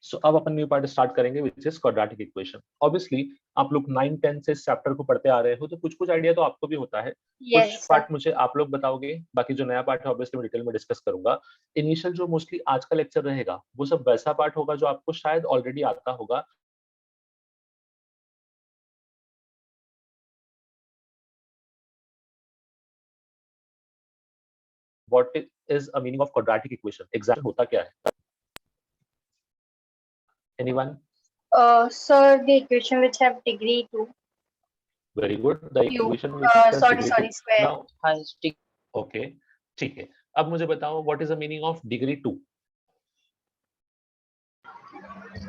सो अब अपन new part start करेंगे which is quadratic equation. Obviously आप लोग 9-10 से इस चैप्टर को पढ़ते आ रहे हो, तो कुछ कुछ आइडिया तो आपको भी होता है। Yes, कुछ sir. पार्ट मुझे आप लोग बताओगे, बाकी जो नया पार्ट है ऑब्वियसली मैं डिटेल में डिस्कस करूंगा। इनिशियल जो मोस्टली आज का लेक्चर रहेगा वो सब वैसा पार्ट होगा जो आपको शायद ऑलरेडी आता होगा। What is a meaning of quadratic equation? Exactly होता क्या है? Anyone? Sir, the equation which have degree 2. Very good. The Cube. equation which has Sorry, degree sorry, 2. square. Now, okay, ठीक है। अब मुझे बताओ what is the meaning of degree 2?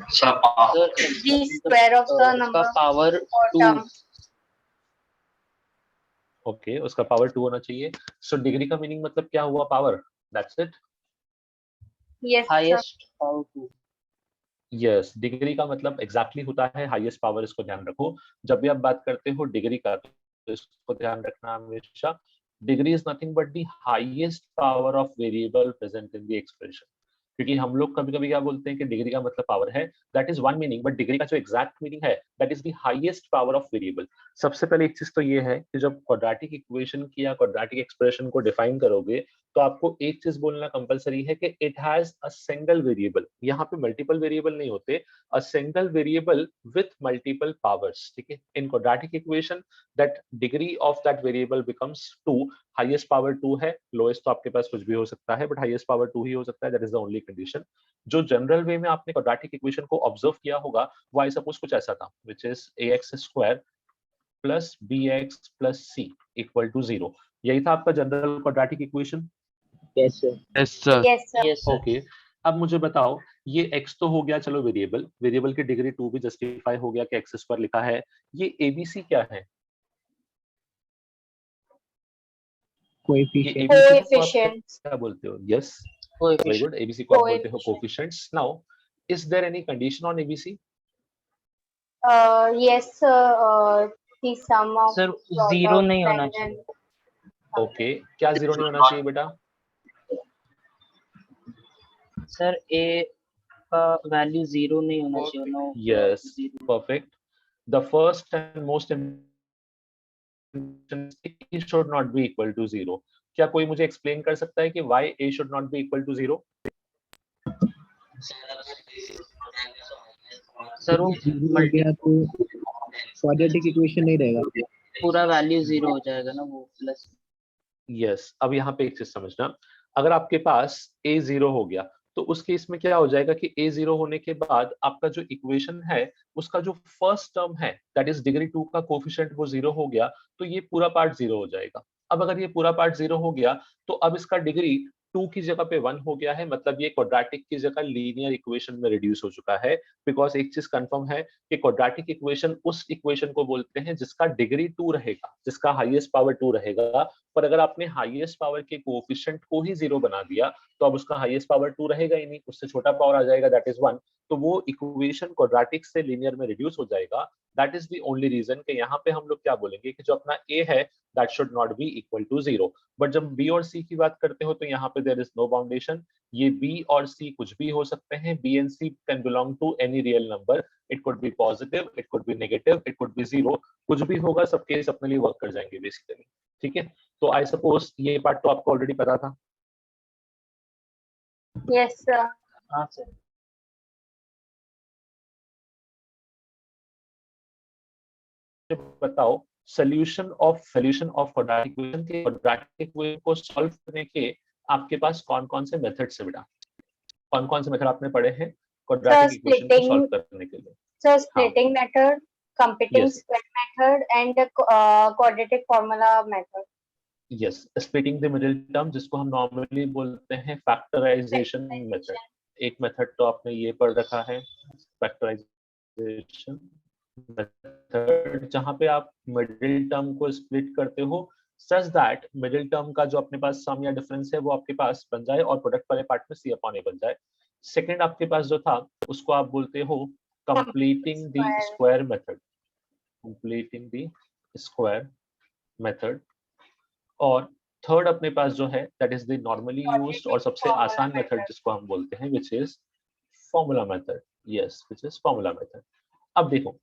Sir, The square of the number power or 2. term. Okay, उसका power 2 होना चाहिए। So degree का meaning मतलब क्या हुआ? Power. That's it. Yes, sir. Highest power 2. Yes, degree का मतलब exactly होता है हाईएस्ट पावर। इसको ध्यान रखो, जब भी आप बात करते हो डिग्री का तो इसको ध्यान रखना हमेशा। Degree is nothing but the highest power of variable present in the expression. क्योंकि हम लोग कभी कभी क्या बोलते हैं कि डिग्री का मतलब पावर है, that is one meaning, but degree का जो एग्जैक्ट मीनिंग है that is the highest power of variable. सबसे पहले एक चीज तो ये है कि जब क्वाड्रेटिक इक्वेशन की या क्वाड्रेटिक एक्सप्रेशन को डिफाइन करोगे तो आपको एक चीज बोलना कंपलसरी है कि it has a single variable. यहाँ पे मल्टीपल वेरिएबल नहीं होते, a single variable with multiple powers. ठीक है, in quadratic equation that degree of that variable becomes 2। Highest power 2 है, लोएस्ट तो आपके पास कुछ भी हो सकता है, बट हाईएस्ट पावर 2 ही हो सकता है। That is the only condition. जो जनरल वे में आपने क्वाड्रेटिक इक्वेशन को ऑब्जर्व किया होगा वो आई सपोज कुछ ऐसा था, which is ax² plus bx plus c equal to 0। यही था आपका general quadratic equation. Yes, sir. Yes, sir. Yes, sir. Okay, अब मुझे बताओ ये x तो हो गया, चलो वेरिएबल, वेरिएबल की डिग्री 2 भी जस्टिफाई हो गया कि x² लिखा है। ये abc क्या है? Coefficient. Coefficients. क्या बोलते हो? Yes, very good. abc को आप बोलते हो coefficients. Now is there any condition on abc? Yes, sir. The sum of Sir, product 0 नहीं होना and चाहिए. ओके, क्या 0 नहीं होना चाहिए बेटा? Sir, a का वैल्यू 0 नहीं होना चाहिए. No. Yes, 0. Perfect. The first and most a should not be equal to 0। क्या कोई मुझे एक्सप्लेन कर सकता है कि why a should not be equal to 0? Sir वो गया तो क्वाड्रेटिक इक्वेशन नहीं रहेगा, पूरा वैल्यू 0 हो जाएगा ना, वो प्लस। यस, अब यहाँ पे एक चीज समझना, अगर आपके पास a 0 हो गया तो उस केस में क्या हो जाएगा कि a 0 होने के बाद आपका जो इक्वेशन है उसका जो फर्स्ट टर्म है दैट इज डिग्री 2 का कोफिशिएंट वो 0 हो गया, तो ये पूरा पार्ट 0 हो जाएगा। अब अगर ये पूरा पार्ट 0 हो गया तो अब इसका डिग्री 2 की जगह पे 1 हो गया है, मतलब ये क्वाड्रेटिक की जगह लीनियर इक्वेशन में रिड्यूस हो चुका है। बिकॉज एक चीज कंफर्म है कि क्वाड्रेटिक इक्वेशन उस इक्वेशन को बोलते हैं जिसका डिग्री 2 रहेगा, जिसका हाईएस्ट पावर 2 रहेगा। पर अगर आपने हाईएस्ट पावर के कोएफिशिएंट को ही 0 बना दिया तो अब उसका हाईएस्ट पावर 2 रहेगा ही नहीं, उससे छोटा पावर आ जाएगा दैट इज 1। तो वो इक्वेशन क्वाड्रेटिक से लीनियर में रिड्यूस हो जाएगा। That is the only reason कि यहाँ पे हम लोग क्या बोलेंगे कि जो अपना a है that should not be equal to 0। But जब b और c की बात करते हो तो यहाँ पे देयर इज नो बाउंडेशन। ये b और c कुछ भी हो सकते हैं। b and c can belong to any real number. It could be positive, it could be negative, it could be 0, कुछ भी होगा, सब केस अपने लिए वर्क कर जाएंगे बेसिकली। ठीक है, तो आई सपोज ये पार्ट तो आपको ऑलरेडी पता था। yes, sir. हाँ सर. बताओ सॉल्यूशन ऑफ क्वाड्रेटिक इक्वेशन के क्वाड्रेटिक इक्वेशन को सॉल्व करने के आपके पास कौन कौन से मेथड्स है बेटा? कौन कौन से मेथड आपने पढ़े हैं क्वाड्रेटिक इक्वेशन को सॉल्व करने के लिए? So splitting method, computing Yes. square method, and quadratic formula method. Yes, splitting the middle term जिसको हम नॉर्मली बोलते हैं फैक्टराइजेशन मेथड। एक मेथड तो आपने ये पढ़ रखा है, फैक्टराइजेशन मेथड, जहां पे आप मिडिल टर्म को स्प्लिट करते हो सच दैट मिडिल टर्म का जो अपने पास सम या डिफरेंस है वो आपके पास बन जाए और प्रोडक्ट वाले पार्ट में c/a बन जाए। सेकंड आपके पास जो था उसको आप बोलते हो completing the square method, completing the square method. और थर्ड अपने पास जो है that is the normally used और सबसे आसान मेथड जिसको हम बोलते हैं which is formula method. Yes, which is formula method. अब देखो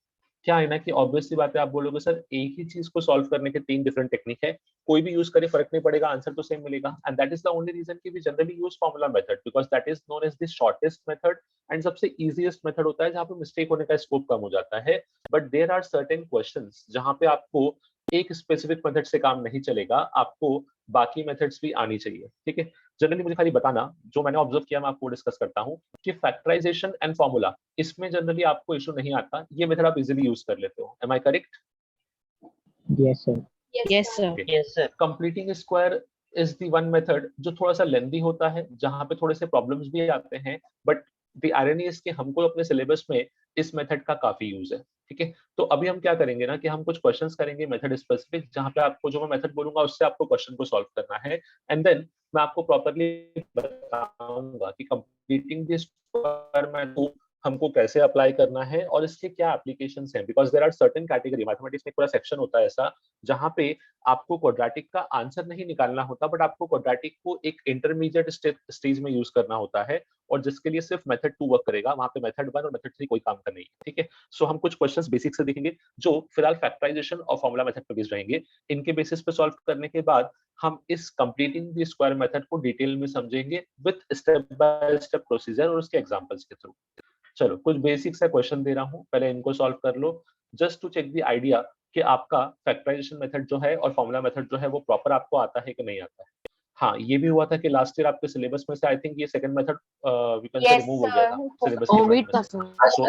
क्या है ना कि ऑब्वियसली बात है, आप बोलोगे सर एक ही चीज को सॉल्व करने के 3 डिफरेंट टेक्निक है, कोई भी यूज करे फर्क नहीं पड़ेगा, आंसर तो सेम मिलेगा। And that is the only reason कि we generally use formula method because that is known as the shortest method and सबसे इजीएस्ट मेथड होता है जहां पे मिस्टेक होने का स्कोप कम हो जाता है। But there are certain questions जहां पे आपको एक स्पेसिफिक मेथड से काम नहीं चलेगा, आपको बाकी मेथड्स भी आनी चाहिए, ठीक है। जनरली मुझे खाली बताना, जो मैंने ऑब्जर्व किया मैं आपको डिस्कस करता हूँ कि फैक्टराइजेशन एंड फॉर्मूला, इसमें जनरली आपको इशू नहीं आता, ये मेथड आप इजीली यूज कर लेते हो। Am I correct? Yes, sir. Yes, sir. Yes sir. Completing square is the one method जो थोड़ा सा लेंदी होता है, जहां पे थोड़े से प्रॉब्लम्स भी आते हैं, बट द आयरनी इज कि हमको अपने सिलेबस में इस मेथड का काफी यूज है, ठीक है। तो अभी हम क्या करेंगे ना कि हम कुछ क्वेश्चंस करेंगे मेथड स्पेसिफिक, जहां पे आपको जो मैं मेथड बोलूंगा उससे आपको क्वेश्चन को सॉल्व करना है, एंड देन मैं आपको प्रॉपर्ली बताऊंगा कि कंप्लीटिंग द स्क्वायर मेथड हमको कैसे अप्लाई करना है और इसके क्या एप्लीकेशंस हैं। Because there are certain category, mathematics में पूरा सेक्शन होता है ऐसा जहां पे आपको क्वाड्रेटिक का आंसर नहीं निकालना होता, बट आपको क्वाड्रेटिक को एक इंटरमीडिएट स्टेज में यूज करना होता है, और जिसके लिए सिर्फ मेथड 2 वर्क करेगा, वहां पे मेथड 1 और मेथड 3 कोई काम का नहीं है, ठीक है। सो हम कुछ क्वेश्चंस बेसिक से देखेंगे जो फिलहाल फैक्टराइजेशन और फॉर्मूला मेथड पे बेस्ड रहेंगे। इनके बेसिस पे सॉल्व करने के बाद हम इस कंप्लीटिंग द स्क्वायर मेथड को डिटेल में समझेंगे with step by step procedure और उसके एग्जांपल्स के थ्रू। चलो कुछ बेसिक सा क्वेश्चन दे रहा हूँ, पहले इनको सॉल्व कर लो, just to check the idea कि आपका फैक्टराइजेशन मेथड जो है और फॉर्मूला मेथड जो है वो प्रॉपर आपको आता है कि नहीं आता है। हाँ, ये भी हुआ था कि लास्ट ईयर आपके सिलेबस में से आई थिंक ये second method we can say Yes, remove हो गया था sir. सिलेबस के ओमिट पॉइंट था में सर। से। सो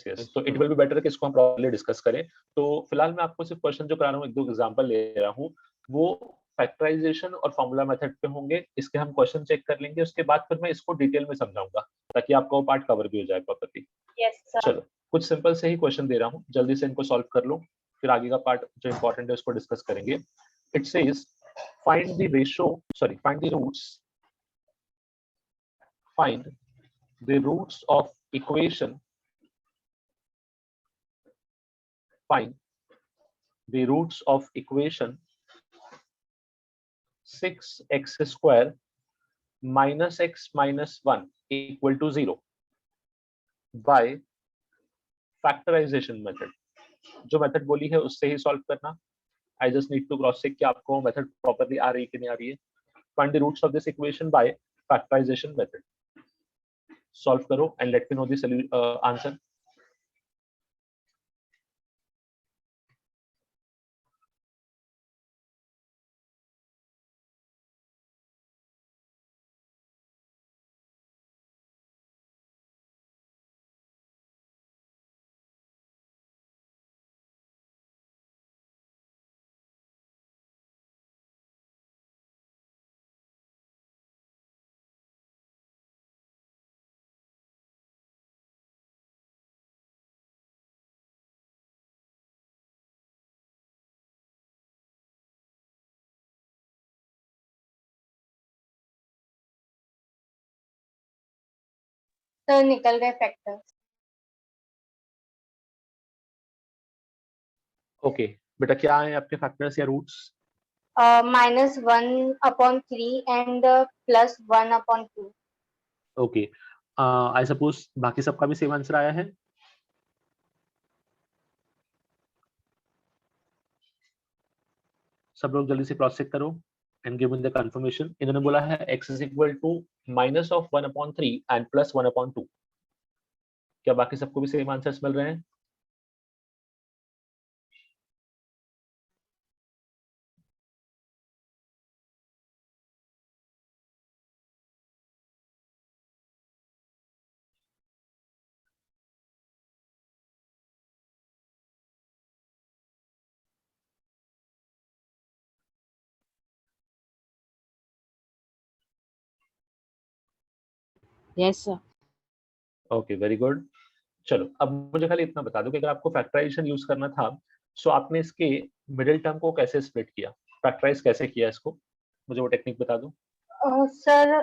यस, तो इट विल बी बेटर कि इसको हम प्रॉपर्ली डिस्कस करें। तो फिलहाल मैं आपको सिर्फ क्वेश्चन जो करा रहा हूँ, एक दो एग्जांपल ले रहा हूँ, वो फैक्टराइजेशन और फॉर्मूला मेथड पे होंगे। इसके हम क्वेश्चन चेक कर लेंगे, उसके बाद फिर मैं इसको डिटेल में समझाऊंगा ताकि आपका वो पार्ट कवर भी हो जाए प्रॉपर्ली। Yes, sir. चलो कुछ सिंपल से ही क्वेश्चन दे रहा हूँ, जल्दी से इनको सॉल्व कर लो, फिर आगे का पार्ट जो इंपॉर्टेंट है उसको डिस्कस करेंगे। It says find the ratio, sorry, find the roots, find the roots of equation, find the roots of equation 6x square minus x minus 1 equal to 0 by factorization method। जो method बोली है उससे ही solve करना। I just need to cross check कि आपको method properly आ रही है कि नहीं आ रही है। Find the roots of this equation by factorization method। Solve करो and let me know the answer। Sir, निकल गए factors. ओके बेटा, क्या है आपके फैक्टर्स या roots? -1/3 and +1/2. Okay, I suppose बाकी सबका भी सेम आंसर आया है। सब लोग जल्दी से क्रॉस चेक करो एंड गिव द कंफर्मेशन। इन्होंने बोला है x is equal to -1/3 and +1/2। क्या बाकी सबको भी सेम आंसर्स मिल रहे हैं? Yes sir. Okay, very good. चलो अब मुझे खाली इतना बता दो कि अगर आपको फैक्टराइजेशन यूज करना था, सो आपने इसके मिडिल टर्म को कैसे स्प्लिट किया, फैक्टराइज कैसे किया इसको, मुझे वो टेक्निक बता दो। सर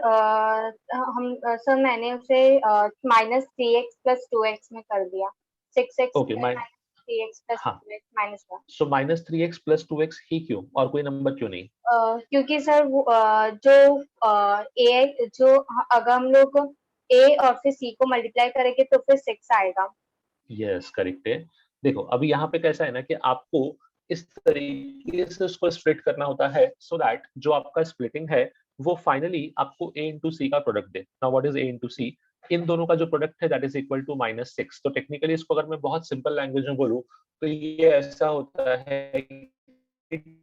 सर मैंने उसे -3x + 2x में कर दिया। 6x ओके, 3x + हाँ, 2x -1। सो -3x + 2x ही क्यों, और कोई नंबर क्यों नहीं? क्योंकि सर जो अगर हम लोग ए और फिर सी को मल्टीप्लाई करेंगे तो फिर 6 आएगा। यस, करेक्ट है। देखो अभी यहाँ पे कैसा है ना कि आपको इस तरीके से उसको स्प्लिट करना होता है सो दैट जो आपका स्प्लिटिंग है वो फाइनली आपको a इंटू सी का प्रोडक्ट दे। Now what is a into C? इन दोनों का जो प्रोडक्ट है दैट इज इक्वल टू -6। तो टेक्निकली इसको अगर मैं बहुत सिंपल लैंग्वेज में बोलूँ तो ये ऐसा होता है कि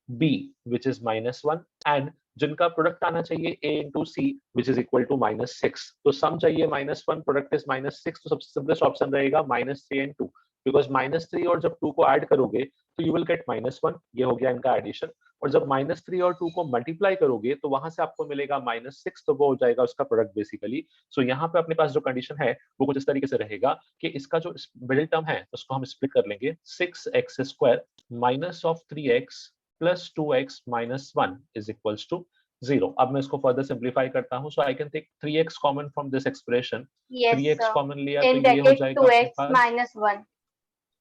b which is -1 and जिनका प्रोडक्ट आना चाहिए a into c which is equal to -6। तो सम चाहिए -1, प्रोडक्ट इज -6, तो सबसे सिंपलेस्ट ऑप्शन रहेगा -3 and 2, बिकॉज -3 और जब 2 को ऐड करोगे तो यू विल गेट -1। ये हो गया इनका एडिशन। और जब -3 और 2 को मल्टीप्लाई करोगे तो वहां से आपको मिलेगा -6, तो वो हो जाएगा उसका प्रोडक्ट बेसिकली। सो यहाँ पे अपने पास जो कंडीशन है वो कुछ इस तरीके से रहेगा कि इसका जो मिडिल टर्म है उसको हम स्प्लिट कर लेंगे। 6x² minus of 3x plus 2x minus 1 is equals to 0। अब मैं इसको फर्दर सिंप्लीफाई करता हूँ। So I can take 3x common from this expression. Yes 3x sir, common लिया तो इन ये हो ब्रैकेट जाएगा अपने 2x पास minus 1।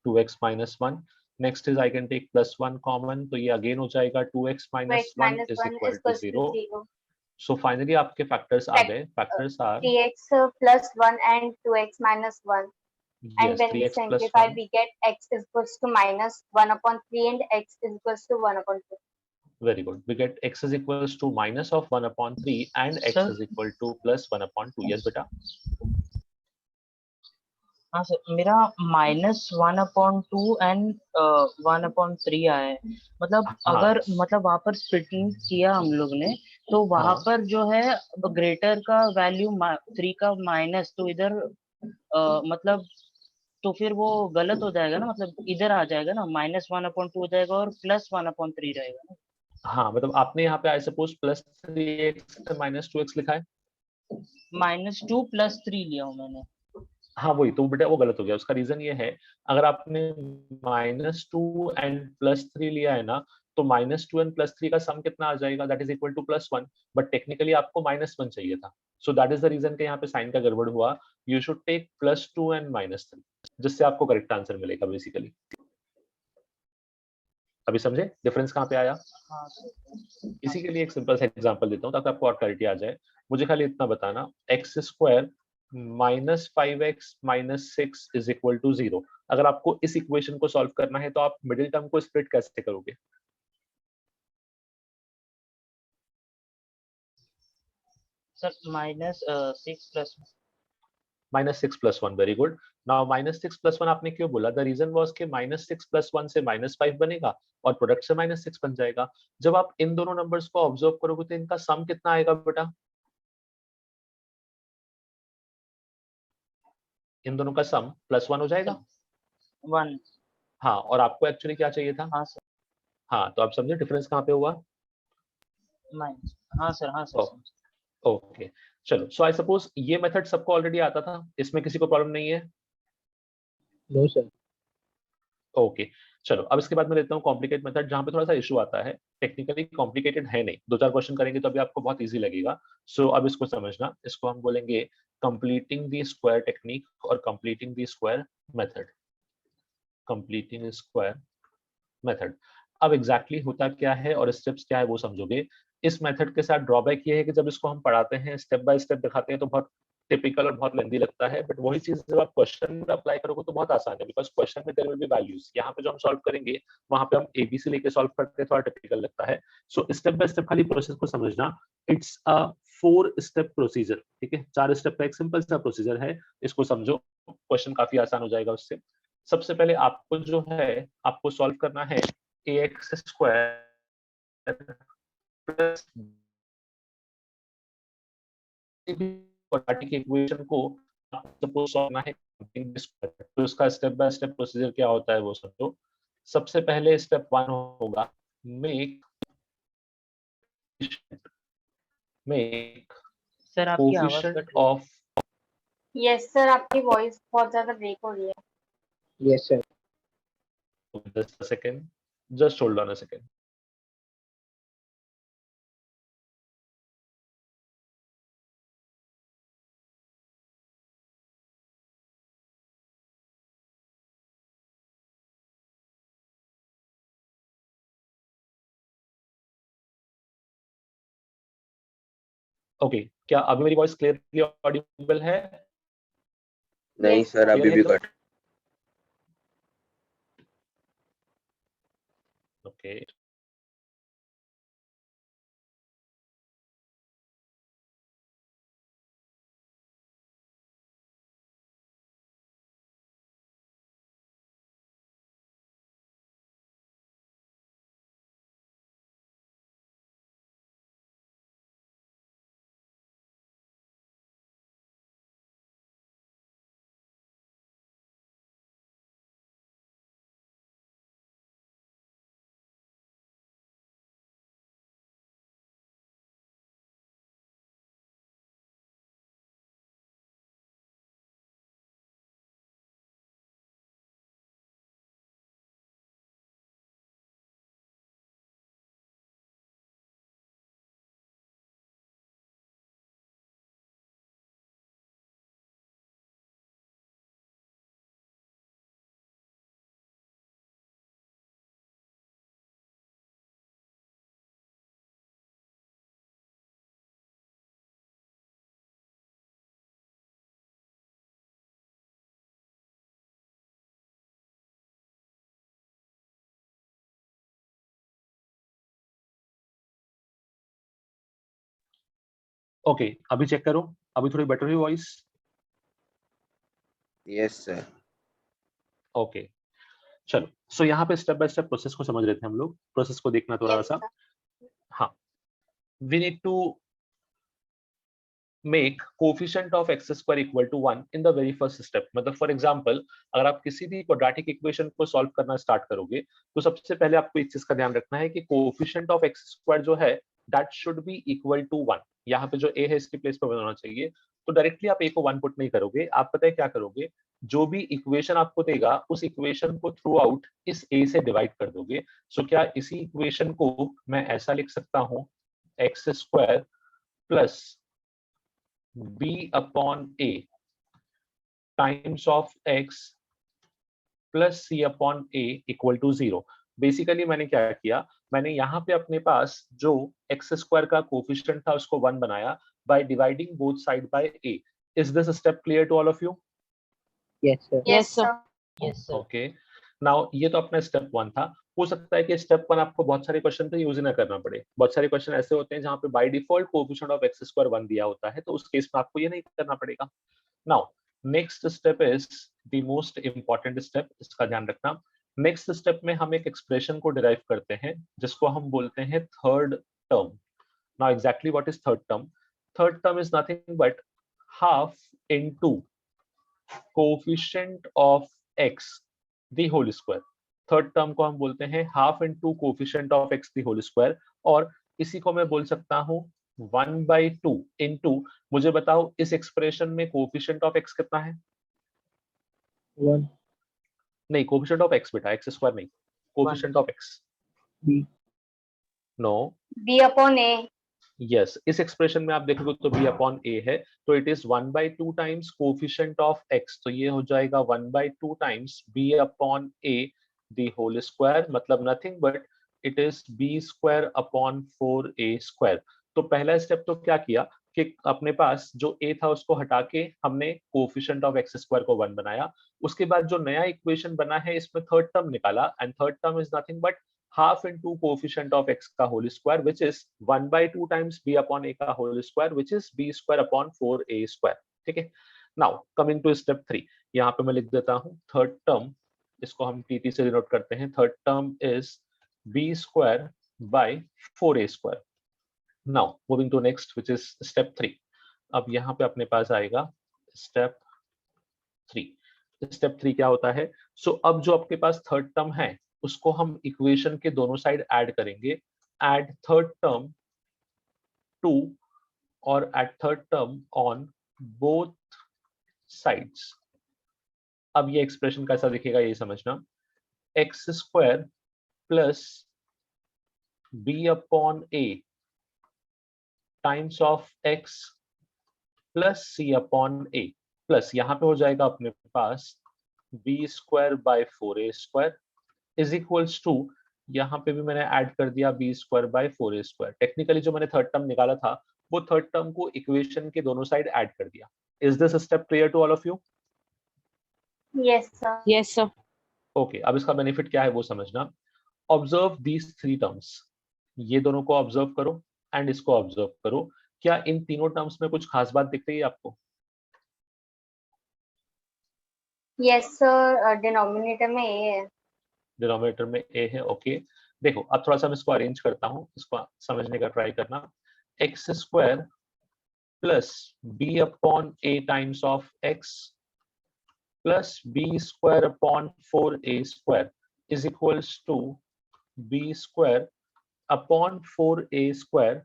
2x minus 1। Next is I can take +1 common, तो ये अगेन हो जाएगा 2x 2x minus 1 minus is 1 equal to equals to 0। 0। So finally आपके फैक्टर्स आ गए। Factors are 3x plus 1 and 2x minus 1. And yes when we 3x plus simplify, 1। we get x is equals to minus 1 upon 3 and x is equals to 1 upon 2. Very good. We get x is equals to minus of 1 upon 3 and x sir is equal to plus 1 upon 2। Yes बेटा। हाँ sir, मेरा -1/2 and 1/3 आया है। मतलब हाँ अगर मतलब वहां पर स्प्लिटिंग किया हम लोग ने तो वहां हाँ पर जो है ग्रेटर का वैल्यू 3 का माइनस, तो इधर मतलब तो फिर वो गलत हो जाएगा ना, मतलब इधर आ जाएगा ना, -1/2 हो जाएगा और +1/3 रहेगा ना। हाँ, मतलब आपने यहाँ पे आई सपोज +3x -2x लिखा है। -2 + 3 लिया हूँ मैंने। हाँ वही तो बेटा, वो गलत हो गया। उसका रीजन ये है, अगर आपने -2 एंड +3 लिया है ना, तो -2 एंड +3 का सम कितना आ जाएगा, that is equal to +1। But technically आपको -1 चाहिए था। So that is the reason कि यहाँ पे साइन का गड़बड़ हुआ। यू शुड टेक +2 एंड -3, जिससे आपको करेक्ट आंसर मिलेगा बेसिकली। अभी समझे डिफरेंस कहाँ पे आया? हाँ सर। इसी के लिए एक सिंपल सा एग्जांपल देता हूँ ताकि आपको और क्लैरिटी आ जाए। मुझे खाली इतना बताना, x² -5x -6 is equal to 0। अगर आपको इस इक्वेशन को सॉल्व करना है तो आप मिडिल टर्म को स्प्लिट कैसे करोगे? सर -6 + -6 + 1। Very good. नाउ -6 + 1 आपने क्यों बोला? द रीजन वाज कि -6 + 1 से -5 बनेगा और प्रोडक्ट से -6 बन जाएगा। जब आप इन दोनों नंबर्स को ऑब्जर्व करोगे तो इनका सम कितना आएगा बेटा? इन दोनों का सम +1 हो जाएगा। 1। हाँ, और आपको एक्चुअली क्या चाहिए था? हाँ सर। हाँ, तो आप समझे डिफरेंस कहाँ पे हुआ? माइनस। हाँ सर, हाँ सर, ओ, समझ। ओके। चलो, सो आई सपोज ये मेथड सबको ऑलरेडी आता था, इसमें किसी को प्रॉब्लम नहीं है? No sir. ओके। चलो, अब इसके बाद मैं लेता हूँ कॉम्प्लिकेट मेथड, जहाँ पे थोड़ा सा इशू आता है। टेक्निकली कॉम्प्लिकेटेड है नहीं, 2-4 क्वेश्चन करेंगे तो अभी आपको बहुत इजी लगेगा। सो अब इसको समझना, इसको हम बोलेंगे कंप्लीटिंग द स्क्वायर टेक्निक और completing the square method. Completing square method. अब एग्जैक्टली होता क्या है और स्टेप्स क्या है वो समझोगे। इस मेथड के साथ ड्रॉबैक ये है कि जब इसको हम पढ़ाते हैं, स्टेप बाय स्टेप दिखाते हैं, तो बहुत टिपिकल और बहुत लेंदी लगता है। बट वही चीज जब आप क्वेश्चन में अप्लाई करोगे तो बहुत आसान है, बिकॉज क्वेश्चन में देयर विल बी वैल्यूज। यहाँ पे जो हम सॉल्व करेंगे वहां पे हम एबीसी लेके सॉल्व करते हैं, थोड़ा टिपिकल लगता है। सो स्टेप बाय स्टेप खाली प्रोसेस को समझना। It's a 4 step procedure. ठीक है, 4 स्टेप का एक सिंपल सा प्रोसीजर है, इसको समझो, क्वेश्चन काफी आसान हो जाएगा उससे। सबसे पहले आपको जो है, आपको सॉल्व करना है ax² प्लस क्वाड्रेटिक इक्वेशन को सपोज सॉल्व करना है तो उसका स्टेप बाय स्टेप प्रोसीजर क्या होता है वो समझो। सबसे पहले स्टेप 1 होगा मेक मेक सर आपकी आवाज कोफिशिएंट कट रही है। ऑफ। यस सर, आपकी वॉइस बहुत ज्यादा ब्रेक हो रही है। Yes sir. Just a second, just hold on a second. Okay, क्या अभी मेरी वॉइस क्लियरली ऑडिबल है? नहीं Yes, सर, sir. अभी भी Clearly कट। ओके, ओके, अभी चेक करो, अभी थोड़ी बेटर हुई वॉइस? Yes sir. ओके, चलो, सो यहाँ पे स्टेप बाय स्टेप प्रोसेस को समझ रहे थे हम लोग, प्रोसेस को देखना थोड़ा Yes, सा। sir. हाँ, we need to make coefficient of x square equal to 1 in the very first step। मतलब फॉर एग्जांपल अगर आप किसी भी क्वाड्रेटिक इक्वेशन को सॉल्व करना स्टार्ट करोगे तो सबसे पहले आपको एक चीज का ध्यान रखना है कि कोएफिशिएंट ऑफ x स्क्वायर जो है that should be equal to 1। यहाँ पे जो a है इसकी प्लेस पर होना चाहिए। तो डायरेक्टली आप a को 1 पुट नहीं करोगे, आप पता है क्या करोगे, जो भी इक्वेशन आपको देगा उस इक्वेशन को थ्रू आउट इस a से डिवाइड कर दोगे। सो क्या इसी इक्वेशन को मैं ऐसा लिख सकता हूँ, x square plus b upon a times of x plus c upon a equal to 0। Basically मैंने क्या किया, मैंने यहाँ पे अपने पास जो एक्स स्क्वायर का कोफिशिएंट था उसको 1 बनाया by dividing both side by a। Is this step clear to all of you? Yes, sir. Yes, sir. sir. Yes, sir. Okay, now ये तो अपना स्टेप 1 था। हो सकता है कि स्टेप 1 आपको बहुत सारे क्वेश्चन पे यूज ही ना करना पड़े। बहुत सारे क्वेश्चन ऐसे होते हैं जहाँ पे by default coefficient of X square 1 दिया होता है, तो उस केस में आपको ये नहीं करना पड़ेगा। Now next step is the most important step, इसका ध्यान रखना। नेक्स्ट स्टेप में हम एक एक्सप्रेशन को डिराइव करते हैं जिसको हम बोलते हैं third term. Now exactly what is third term? Third term is nothing but half into coefficient of x the whole square. Third term को हम बोलते हैं half into coefficient of x the whole square, और इसी को मैं बोल सकता हूं 1/2 इनटू, मुझे बताओ इस एक्सप्रेशन में कोएफिशिएंट ऑफ x कितना है? 1 नहीं, कोएफिशिएंट ऑफ x बेटा, x स्क्वायर नहीं, coefficient of x। b no, B upon A. यस, इस एक्सप्रेशन में आप देखोगे तो b अपॉन a है, तो it is 1/2 times coefficient of x, तो ये हो जाएगा 1/2 times b upon a the whole square, मतलब nothing but it is b square upon 4a square. तो पहला स्टेप तो क्या किया कि अपने पास जो a था उसको हटा के हमने कोएफिशिएंट ऑफ x स्क्वायर को 1 बनाया। उसके बाद जो नया इक्वेशन बना है इसमें थर्ड टर्म निकाला, and third term is nothing but half into coefficient of x का whole square which is 1/2 times b upon a का whole square which is b square upon 4a square। ठीक है, now coming to step 3, यहाँ पे मैं लिख देता हूँ थर्ड टर्म, इसको हम tt से डिनोट करते हैं। Third term is b square by 4a square। now moving to next which is step 3। अब यहाँ पे अपने पास आएगा step 3। स्टेप 3 क्या होता है? सो अब जो आपके पास थर्ड टर्म है उसको हम इक्वेशन के दोनों साइड ऐड करेंगे। ऐड थर्ड टर्म टू और add third term on both sides. अब ये एक्सप्रेशन कैसा दिखेगा ये समझना, X square plus B upon A times of x plus C upon A, plus यहाँ पे हो जाएगा अपने पास B square by 4a square is equals to, यहाँ पे भी मैंने ऐड कर दिया B square by 4a square. Technically जो मैंने थर्ड टर्म निकाला था वो थर्ड टर्म को इक्वेशन के दोनों साइड ऐड कर दिया। Is this step clear to all of you? Yes, sir. Yes, sir. Okay, अब इसका बेनिफिट क्या है वो समझना। ऑब्जर्व दीज थ्री टर्म्स, ये दोनों को ऑब्जर्व करो एंड इसको ऑब्जर्व करो। क्या इन तीनों टर्म्स में कुछ खास बात दिख रही है आपको? Yes, sir. Denominator में A है. डिनोमिनेटर में ए है, ओके। देखो अब थोड़ा सा मैं इसको अरेंज करता हूँ, इसको समझने का ट्राई करना। X square plus B upon A times of x plus b square upon 4a square is equals to b square upon 4a square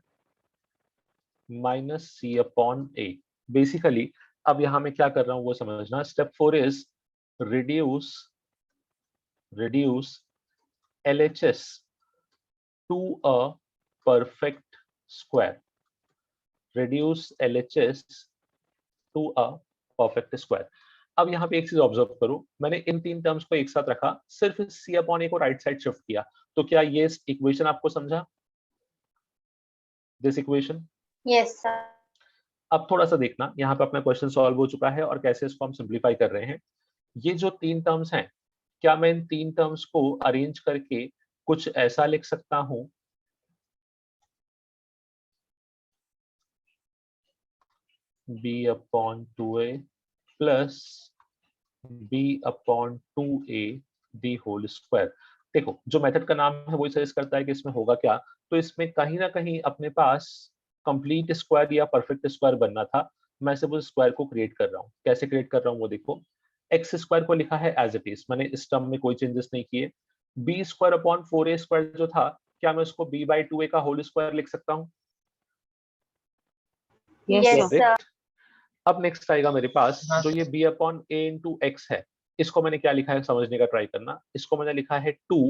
minus c upon a. Basically अब यहाँ मैं क्या कर रहा हूँ वो समझना। Step 4 is reduce LHS to a perfect square. Reduce LHS to a perfect square. अब यहाँ पे एक चीज ऑब्जर्व करो, मैंने इन तीन टर्म्स को एक साथ रखा, सिर्फ सी अपॉन ए को राइट साइड शिफ्ट किया, तो क्या ये इक्वेशन आपको समझा? This equation? Yes, sir. अब थोड़ा सा देखना, यहाँ पे अपना क्वेश्चन सॉल्व हो चुका है और कैसे इसको हम सिंप्लीफाई कर रहे हैं। ये जो तीन टर्म्स हैं, क्या मैं इन तीन टर्म्स को अरेंज करके कुछ ऐसा लिख सकता हूं, b upon 2a plus b upon 2a the whole square? देखो जो मेथड का नाम है वही सजेस्ट करता है कि इसमें होगा क्या, तो इसमें कहीं ना कहीं अपने पास कंप्लीट स्क्वायर या परफेक्ट स्क्वायर बनना था। मैं सिर्फ उस स्क्वायर को क्रिएट कर रहा हूँ। कैसे क्रिएट कर रहा हूँ वो देखो। एक्स स्क्वायर को लिखा है एज इट इज, मैंने इस टर्म में कोई चेंजेस नहीं किए। B square upon 4a square जो था, क्या मैं उसको b बाई 2a का होल स्क्वायर लिख सकता हूँ? Yes, Yes, sir. sir. अब नेक्स्ट आएगा मेरे पास जो ये b upon a into x है, इसको मैंने क्या लिखा है समझने का ट्राई करना। इसको मैंने लिखा है 2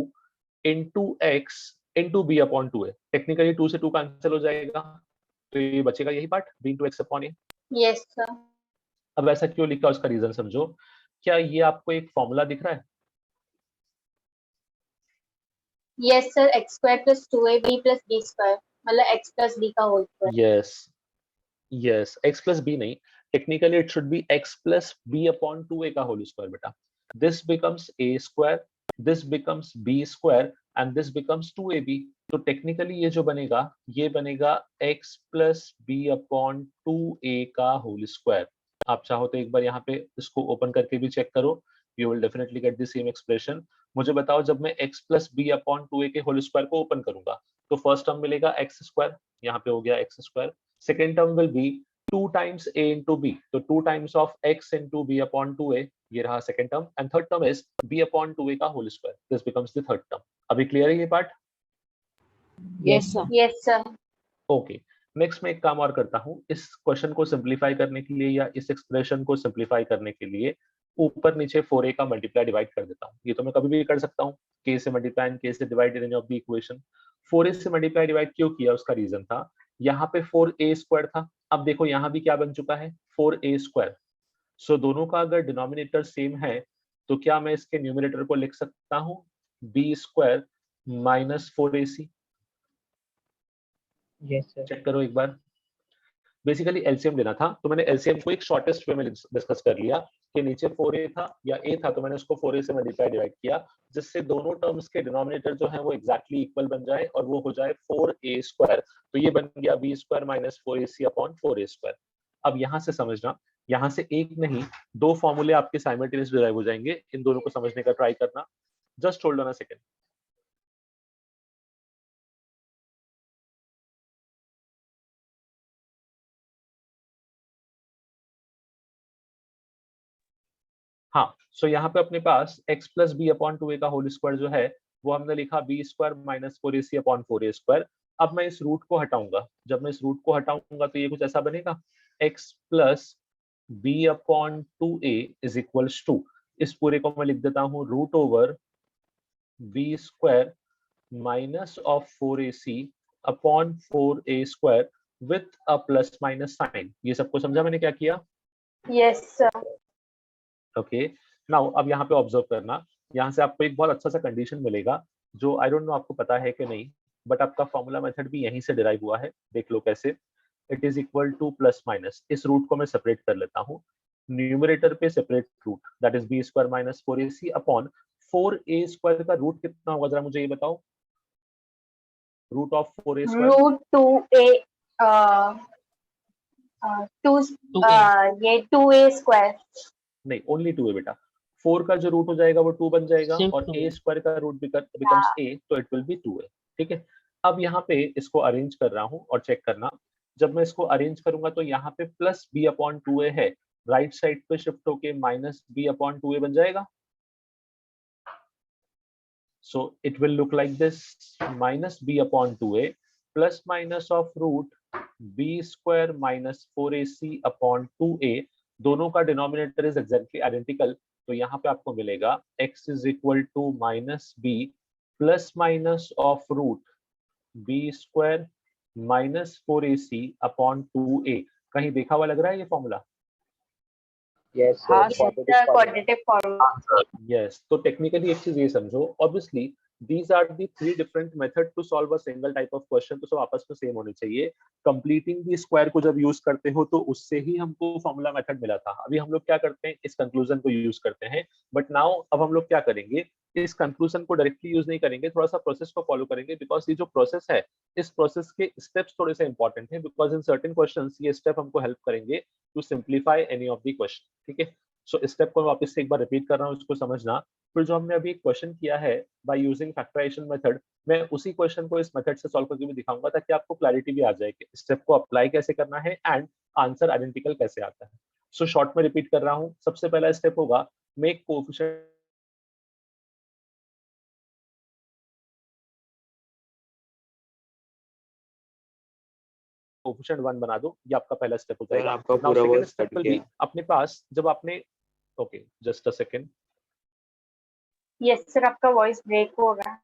into x into b upon 2a। Technically 2 से 2 कैंसिल हो जाएगा, तो ये बचेगा यही part, b into x upon a। Yes, sir. अब ऐसा क्यों लिखा उसका रीजन समझो। क्या ये आपको एक फॉर्मूला दिख रहा है? Yes, sir. X square plus 2ab plus b square. मतलब x plus b का whole square. Yes x plus B नहीं, technically it should be x plus B upon 2a का होल स्क्वायर बेटा। This becomes a square, this becomes b square and this becomes 2ab। तो technically ये जो बनेगा, ये बनेगा x plus B upon 2a का होल स्क्वायर। आप चाहो तो एक बार यहाँ पे इसको ओपन करके भी चेक करो, you will definitely get the same expression. मुझे बताओ जब मैं x plus B upon 2a के होल स्क्वायर को ओपन करूंगा तो फर्स्ट टर्म मिलेगा x स्क्वायर, यहाँ पे हो गया x square. Second term will be 2 times a into b, so 2 times of x into b upon 2a, ये रहा second term, and third term is b upon 2a का whole square. This becomes the third term. अभी clear है ये part? Yes, sir. Yes, sir. Okay. Next मैं एक काम और करता हूँ, इस क्वेश्चन को सिंप्लीफाई करने के लिए या इस एक्सप्रेशन को सिंप्लीफाई करने के लिए ऊपर नीचे 4a का मल्टीप्लाई डिवाइड कर देता हूँ। ये तो मैं कभी भी कर सकता हूँ, k से मल्टीप्लाई एंड k से divide in any of the equation. 4a से मल्टीप्लाई डिवाइड क्यों किया, उसका रीजन था यहाँ पे 4a स्क्वायर था। अब देखो यहाँ भी क्या बन चुका है, 4a स्क्वायर। सो दोनों का अगर डिनोमिनेटर सेम है तो क्या मैं इसके न्यूमरेटर को लिख सकता हूँ b square minus 4ac? Yes, sir. Check करो एक बार। बेसिकली एलसीएम लेना था, तो मैंने एलसीएम को एक शॉर्टेस्ट वे में डिस्कस कर लिया कि नीचे 4a था या a था, तो मैंने उसको 4a से मल्टीप्लाई डिवाइड किया, जिससे दोनों टर्म्स के डिनोमिनेटर जो है वो एग्जैक्टली इक्वल बन जाए और वो हो जाए 4a स्क्वायर। तो ये बन गया b square minus 4ac upon 4a square. अब यहाँ से समझना, यहाँ से एक नहीं दो फॉर्मूले आपके साइमल्टेनियस डिराइव हो जाएंगे, इन दोनों को समझने का ट्राई करना। Just hold on a second. हाँ, सो यहाँ पे अपने पास x plus B upon 2a का होल स्क्वायर जो है वो हमने लिखा b square minus 4ac upon 4a square. अब मैं इस रूट को हटाऊंगा, जब मैं इस रूट को हटाऊंगा तो ये कुछ ऐसा बनेगा, x plus B upon 2a is equals to, इस पूरे को मैं लिख देता हूँ root over b square minus of 4ac upon 4a square with a plus minus sign. ये सबको समझा मैंने क्या किया? Yes, sir. ओके नाउ अब यहाँ पे ऑब्जर्व करना, यहाँ से आपको एक बहुत अच्छा सा कंडीशन मिलेगा जो आई डोंट नो आपको पता है कि नहीं, बट आपका फॉर्मूला मेथड भी यहीं से डिराइव हुआ है। देख लो कैसे। It is equal to plus minus, इस रूट को मैं सेपरेट कर लेता हूँ, न्यूमरेटर पे separate root that is b square minus 4ac upon 4a square का रूट कितना होगा जरा मुझे ये बताओ, root of 4a square root 2a to 2a ये 2a स्क्वायर। नहीं, ओनली 2a बेटा, 4 का जो रूट हो जाएगा वो 2 बन जाएगा सिर्फ और 2a a स्क्वायर का रूट बिकम्स a, तो इट विल बी 2a। ठीक है, अब यहाँ पे इसको अरेंज कर रहा हूँ और चेक करना, जब मैं इसको अरेंज करूंगा तो यहाँ पे प्लस b अपॉन 2a है, राइट साइड पे शिफ्ट होके माइनस b अपॉन 2a बन जाएगा। So it will look like this, minus b upon 2a plus minus of root b square minus 4ac upon 2a, दोनों का denominator is exactly identical, तो यहाँ पे आपको मिलेगा x is equal to minus b plus minus of root b square minus 4ac upon 2a। कहीं देखा हुआ लग रहा है ये फॉर्मूला? Yes, sir. हाँ, Quadratic formula. Quadratic formula. Yes, तो टेक्निकली एक चीज ये समझो, obviously these are the three different method to solve a single type of question, तो सब आपस में सेम होने चाहिए। कंप्लीटिंग दी स्क्वायर को जब यूज करते हो तो उससे ही हमको फॉर्मूला मेथड मिला था, अभी हम लोग क्या करते हैं इस कंक्लूजन को यूज करते हैं, बट नाउ अब हम लोग क्या करेंगे, इस कंक्लूजन को डायरेक्टली यूज नहीं करेंगे, थोड़ा सा प्रोसेस को फॉलो करेंगे, बिकॉज ये जो प्रोसेस है इस प्रोसेस के स्टेप्स थोड़े से इंपॉर्टेंट है, बिकॉज इन सर्टेन क्वेश्चंस ये स्टेप हमको हेल्प करेंगे to simplify any of the question. ठीक है, सो स्टेप को वापस से एक बार रिपीट कर रहा हूँ, इसको समझना। फिर जो हमने अभी एक क्वेश्चन किया है बाय यूजिंग फैक्टराइजेशन मेथड, मैं उसी क्वेश्चन को इस मेथड से सॉल्व करके भी दिखाऊंगा ताकि आपको क्लैरिटी भी आ जाए कि स्टेप को अप्लाई कैसे करना है एंड आंसर आइडेंटिकल कैसे आता है। सो शॉर्ट में रिपीट कर रहा हूँ, सबसे पहला स्टेप होगा मेक कोएफिशिएंट कोएफिशिएंट 1 बना दो, ये आपका पहला स्टेप हो सर जाएगा। आपका नाउ पूरा second voice step cut will be गया। अपने पास जब आपने, okay just a second, yes sir, आपका वॉइस ब्रेक हो रहा है।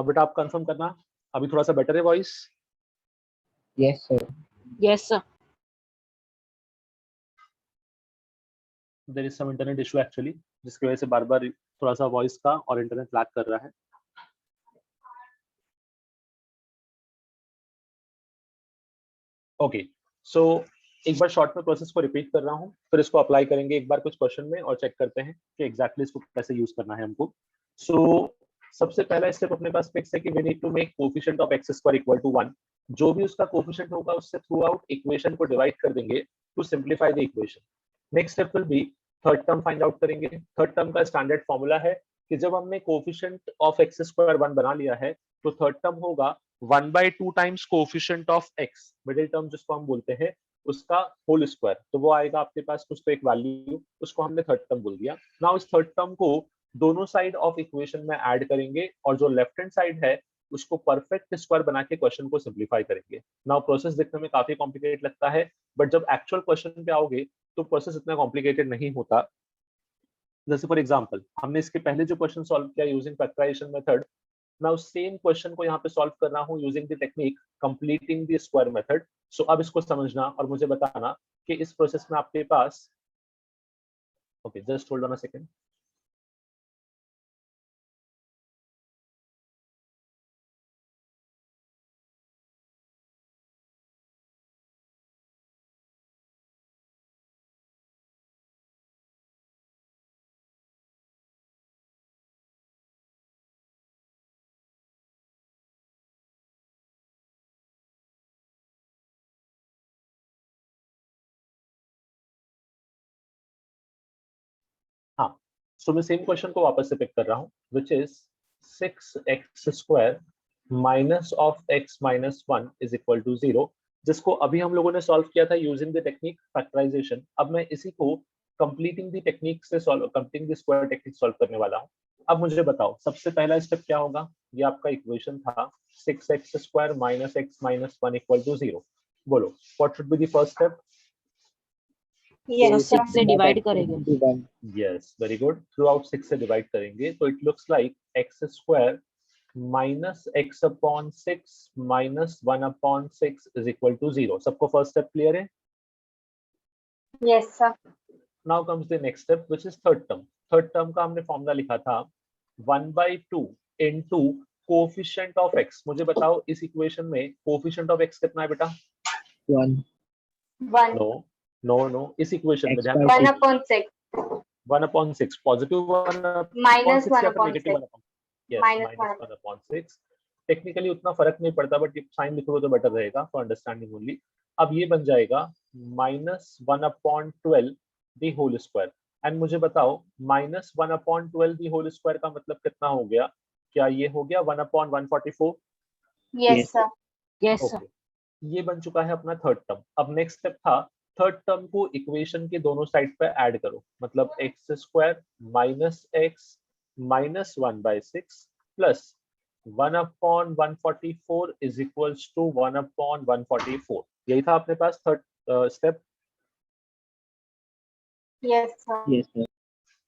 बेटा आप कंफर्म करना, अभी थोड़ा सा बेटर है voice? Yes, sir. Yes, sir. There is some internet issue actually, जिसकी वजह से बार बार थोड़ा सा वॉइस का और इंटरनेट लैग कर रहा है। ओके, सो एक बार शॉर्ट में प्रोसेस को रिपीट कर रहा हूँ, फिर इसको अप्लाई करेंगे एक बार कुछ क्वेश्चन में और चेक करते हैं कि एग्जैक्टली इसको कैसे यूज करना है हमको। सो सबसे पहला स्टेप अपने पास फिक्स है कि we need to make coefficient of x square equal to 1। जो भी उसका कोएफिशिएंट होगा उससे थ्रू आउट इक्वेशन को डिवाइड कर देंगे to simplify the equation. Next step will be third term find out करेंगे। थर्ड टर्म का स्टैंडर्ड फॉर्मूला है कि जब हमने कोएफिशिएंट ऑफ x स्क्वायर 1 बना लिया है तो थर्ड टर्म होगा 1/2 times coefficient of x, middle term जिसको हम बोलते हैं उसका होल स्क्वायर, तो वो आएगा आपके पास कुछ तो एक वैल्यू, उसको हमने थर्ड टर्म बोल दिया। नाउ इस थर्ड टर्म को दोनों साइड ऑफ इक्वेशन में ऐड करेंगे और जो लेफ्ट हैंड साइड है उसको परफेक्ट स्क्वायर बना के क्वेश्चन को सिंप्लीफाई करेंगे। नाउ प्रोसेस देखने में काफी कॉम्प्लिकेटेड लगता है, बट जब एक्चुअल क्वेश्चन पे आओगे तो प्रोसेस इतना कॉम्प्लिकेटेड नहीं होता। जैसे फॉर एग्जांपल हमने इसके पहले जो क्वेश्चन सॉल्व किया यूजिंग फैक्टराइजेशन मेथड, मैं उस सेम क्वेश्चन को यहाँ पे सॉल्व कर रहा हूँ using the technique completing the square method. So अब इसको समझना और मुझे बताना कि इस प्रोसेस में आपके पास, okay just hold on a second. हाँ, सो मैं सेम क्वेश्चन को वापस से पिक कर रहा हूँ which is 6x square minus of x minus 1 is equal to 0, जिसको अभी हम लोगों ने सॉल्व किया था यूजिंग द टेक्निक फैक्टराइजेशन। अब मैं इसी को कंप्लीटिंग द टेक्निक से solve, completing the square technique solve करने वाला हूँ। अब मुझे बताओ सबसे पहला स्टेप क्या होगा। ये आपका इक्वेशन था 6x square minus x minus 1 equal to 0। बोलो what should be the first step? Yes, 6 से डिवाइड करेंगे। 1. Yes, very good. Throughout 6 से डिवाइड करेंगे तो it looks like x square minus x upon 6 minus 1 upon 6 is equal to 0। सबको first step clear है? Yes, sir. Now comes the next step which is third term. Third term का हमने formula लिखा था 1/2 into coefficient of x। मुझे बताओ इस equation में कोएफिशिएंट ऑफ x कितना है बेटा? 1. 1. नो नो नो, इस इक्वेशन में X ध्यान by 1 रखो, 6. upon 6. 1 upon 6 positive 1 upon Minus 6 1 या फिर upon negative 6. 1 upon, yes Minus minus 1. 1 upon 6। Technically उतना फर्क नहीं पड़ता बट ये साइन लिखोगे तो बेटर रहेगा फॉर अंडरस्टैंडिंग ओनली। अब ये बन जाएगा minus 1 upon 12 the whole square. And मुझे बताओ minus 1 upon 12 the whole square का मतलब कितना हो गया? क्या ये हो गया 1 upon 144? Yes, Yes. sir. Yes, sir. Okay, ये बन चुका है अपना थर्ड टर्म। अब नेक्स्ट स्टेप था थर्ड टर्म को इक्वेशन के दोनों साइड पे ऐड करो, मतलब X square minus X minus 1/6 plus 1 upon 144 is equals to 1 upon 144। यही था अपने पास third step. Yes, sir. Yes, sir.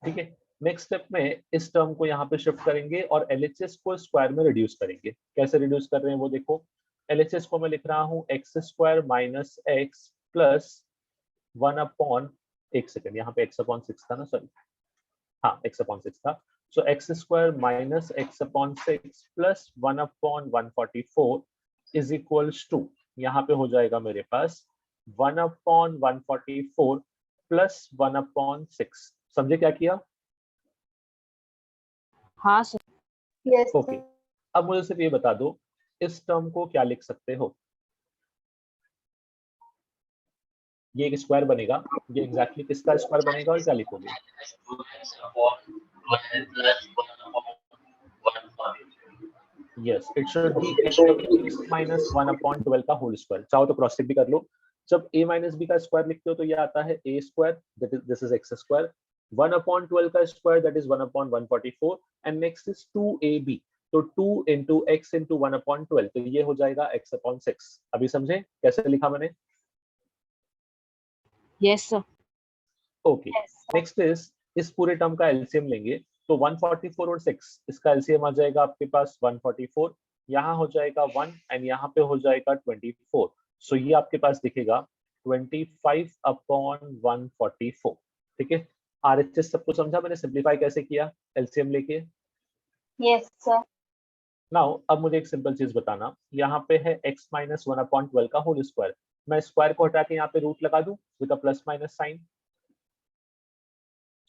ठीक है, नेक्स्ट स्टेप में इस टर्म को यहाँ पे शिफ्ट करेंगे और एलएचएस को स्क्वायर में रिड्यूस करेंगे। कैसे रिड्यूस कर रहे हैं वो देखो। एलएचएस को मैं लिख रहा हूँ x square minus x plus 1 upon, एक सेकंड यहाँ पे x अपॉन 6 था ना, सॉरी हाँ x अपॉन 6 था। So X square minus x upon 6 plus 1 upon 144 is equals to, यहाँ पे हो जाएगा मेरे पास 1 अपॉन 144 प्लस 1 अपॉन 6। समझे क्या किया? हाँ सर। Yes, okay, sir. अब मुझे सिर्फ ये बता दो इस टर्म को क्या लिख सकते हो। ये एक स्क्वायर बनेगा, ये एग्जैक्टली किसका स्क्वायर बनेगा और क्या लिखोगे? Yes, it should be x minus 1 upon 12 का होल स्क्वायर। चाहो तो क्रॉस चेक भी कर लो। जब a माइनस b का स्क्वायर लिखते हो तो ये आता है a square, that is this is x square, 1 upon 12 का square that is 1 upon 144 and next is 2ab, तो 2 into x into 1 अपॉन 12, तो ये हो जाएगा x अपॉन 6। अभी समझे कैसे लिखा मैंने? Yes, sir. Okay, Yes, sir. Next is इस पूरे टर्म का एलसीएम लेंगे तो 144 और 6 इसका एलसीएम आ जाएगा आपके पास 144, यहाँ हो जाएगा 1 एंड यहाँ पे हो जाएगा 24। सो ये आपके पास दिखेगा 25 अपॉन 144। ठीक है, आरएचएस सबको समझा मैंने सिंप्लीफाई कैसे किया एलसीएम लेके? Yes, sir. नाउ अब मुझे एक सिंपल चीज बताना, यहाँ पे है x माइनस 1/12 का होल स्क्वायर, मैं स्क्वायर को हटा के यहाँ पे रूट लगा दूं with a plus minus sign.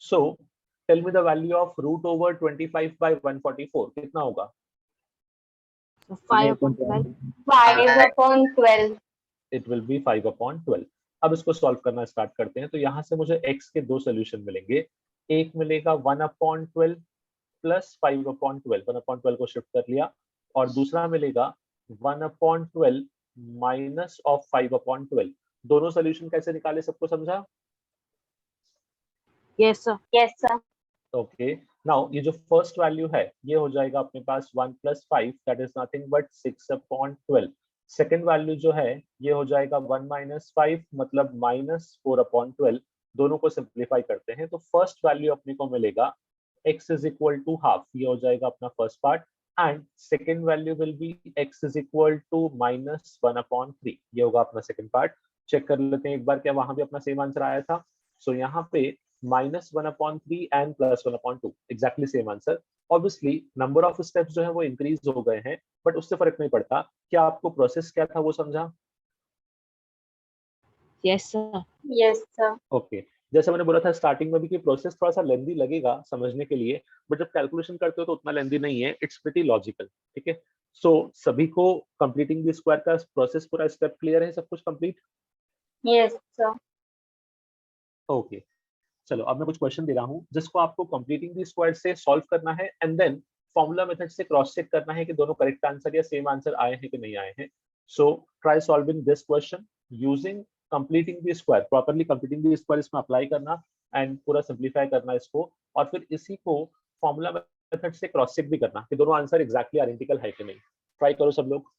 So tell me the value of root over 25 by 144 कितना होगा? So 5/12. 5/12. It will be 5/12। अब इसको सॉल्व करना स्टार्ट करते हैं। तो यहाँ से मुझे x के दो सोल्यूशन मिलेंगे, एक मिलेगा 1/12 प्लस 5/12, 1/12 को शिफ्ट कर लिया, और दूसरा मिलेगा 1/12 माइनस ऑफ 5/12। दोनों सोल्यूशन कैसे निकाले सबको समझा? Yes, sir. Yes, sir. Okay, now ये जो फर्स्ट वैल्यू है ये हो जाएगा अपने पास 1 + 5 that is nothing but 6/12। Second value जो है ये हो जाएगा 1 - 5 मतलब -4/12। दोनों को सिंप्लीफाई करते हैं तो फर्स्ट वैल्यू अपने को मिलेगा x is equal to half, ये हो जाएगा अपना first part, and second value will be x is equal to -1/3, ये होगा अपना सेकंड पार्ट। चेक कर लेते हैं एक बार क्या वहां भी अपना सेम आंसर आया था। सो यहाँ पे -1/3 and +1/2 exactly same answer. Obviously number of steps जो है वो इंक्रीज हो गए हैं, बट उससे फर्क नहीं पड़ता। क्या आपको प्रोसेस क्या था वो समझा? Yes, sir. Yes, sir. Okay, जैसे मैंने बोला था स्टार्टिंग में भी कि प्रोसेस थोड़ा सा लेंदी लगेगा समझने के लिए, बट जब कैलकुलेशन करते हो तो उतना लेंदी नहीं है, इट्स प्रीटी लॉजिकल। ठीक है, सो सभी को कंप्लीटिंग द स्क्वायर का प्रोसेस पूरा स्टेप क्लियर है, सब कुछ कंप्लीट? Yes, sir. ओके, चलो अब मैं कुछ क्वेश्चन दे रहा हूँ जिसको आपको कंप्लीटिंग द स्क्वायर से सॉल्व करना है एंड देन फॉर्मूला मेथड से क्रॉस चेक करना है कि दोनों करेक्ट आंसर या सेम आंसर आए हैं कि नहीं आए हैं। सो try solving this question using completing the square, properly completing the square इसमें अप्लाई करना एंड पूरा सिंप्लीफाई करना इसको, और फिर इसी को फॉर्मूला मेथड से क्रॉस चेक भी करना कि दोनों आंसर एग्जैक्टली आइडेंटिकल है कि नहीं। ट्राई करो सब लोग।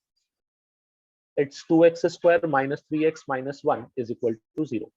It's 2x² - 3x - 1 = 0।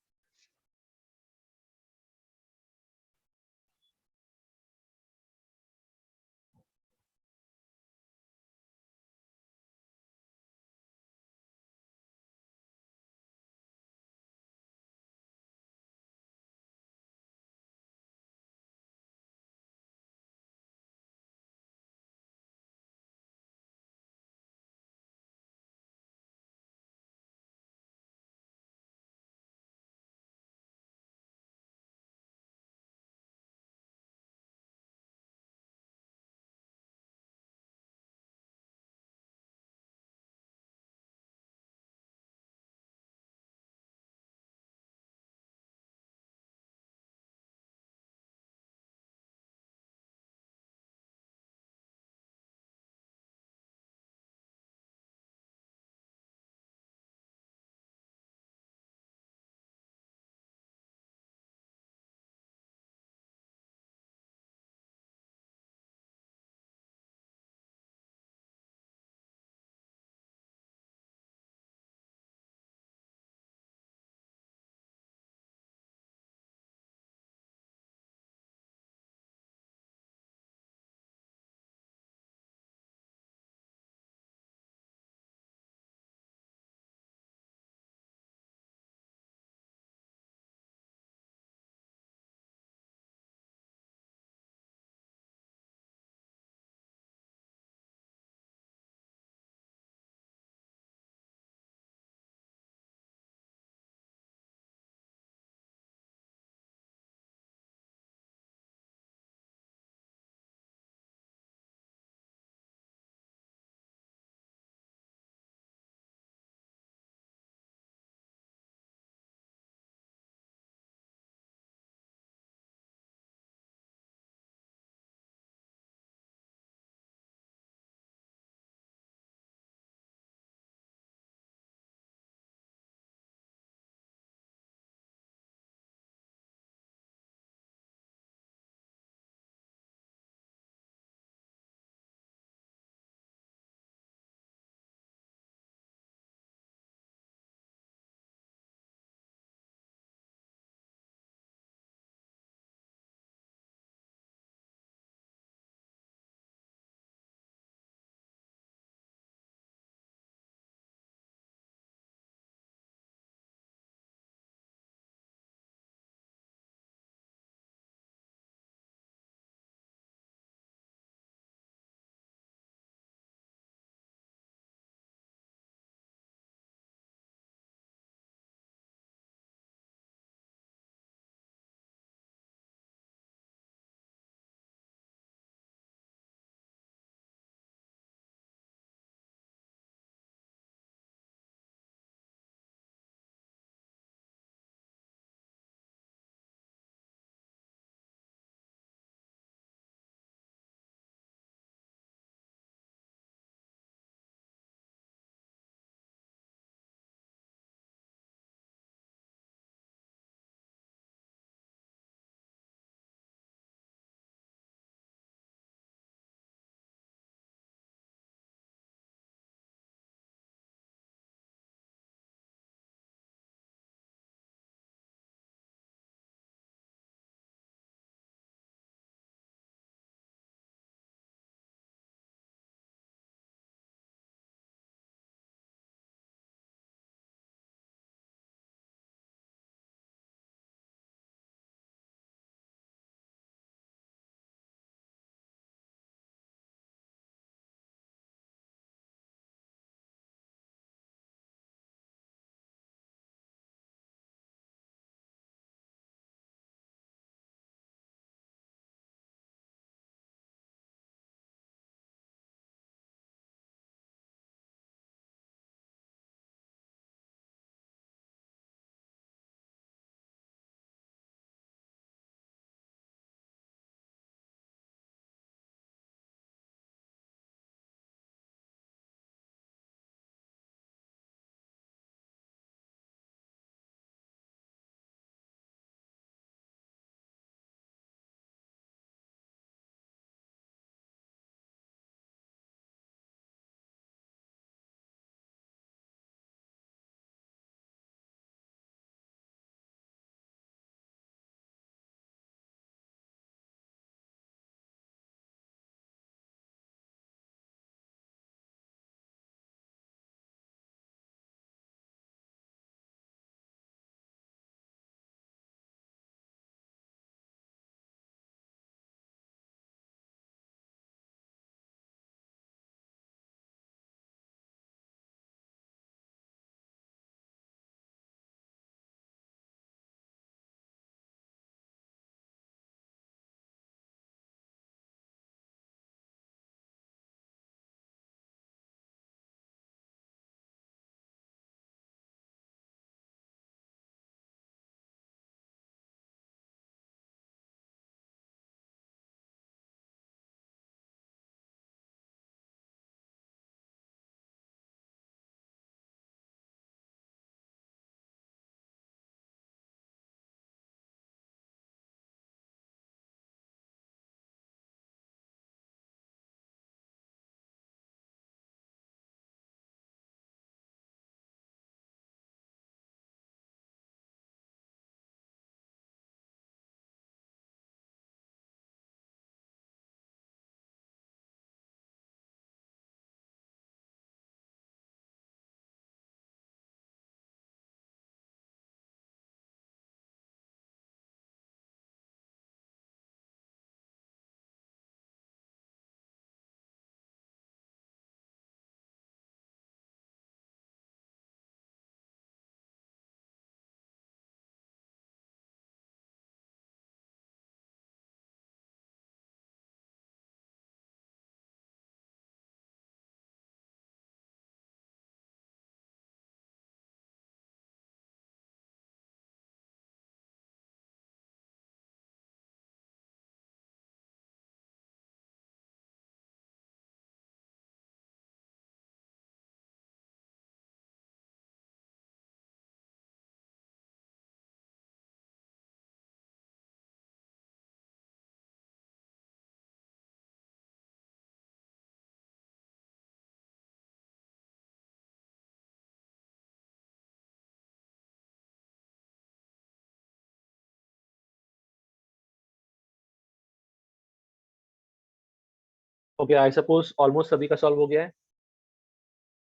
Okay, I suppose almost सभी का सॉल्व हो गया है.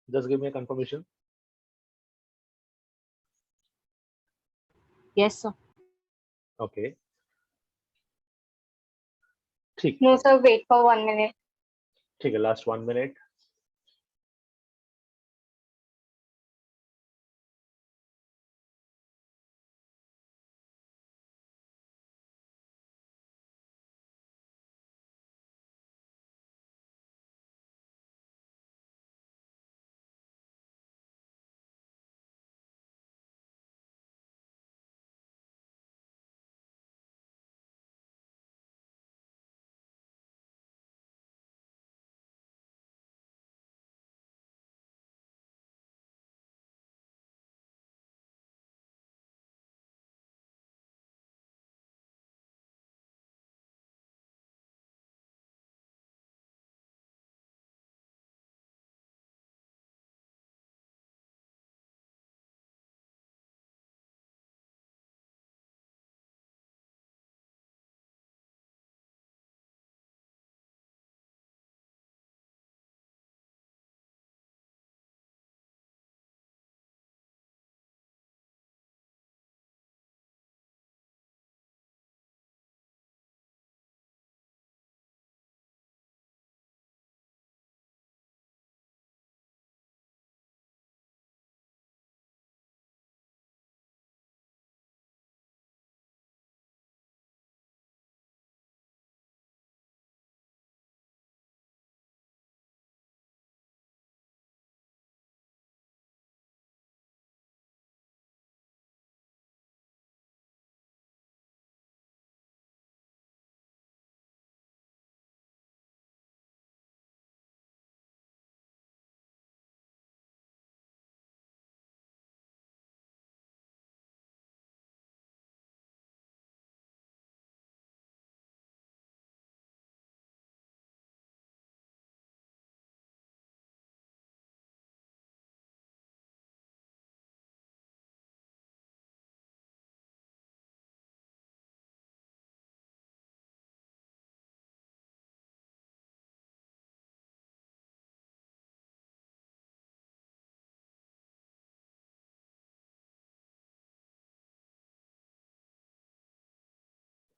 Just give me confirmation. Yes, sir. Okay, ठीक No, sir, wait for 1 minute. ठीक है, लास्ट 1 मिनट.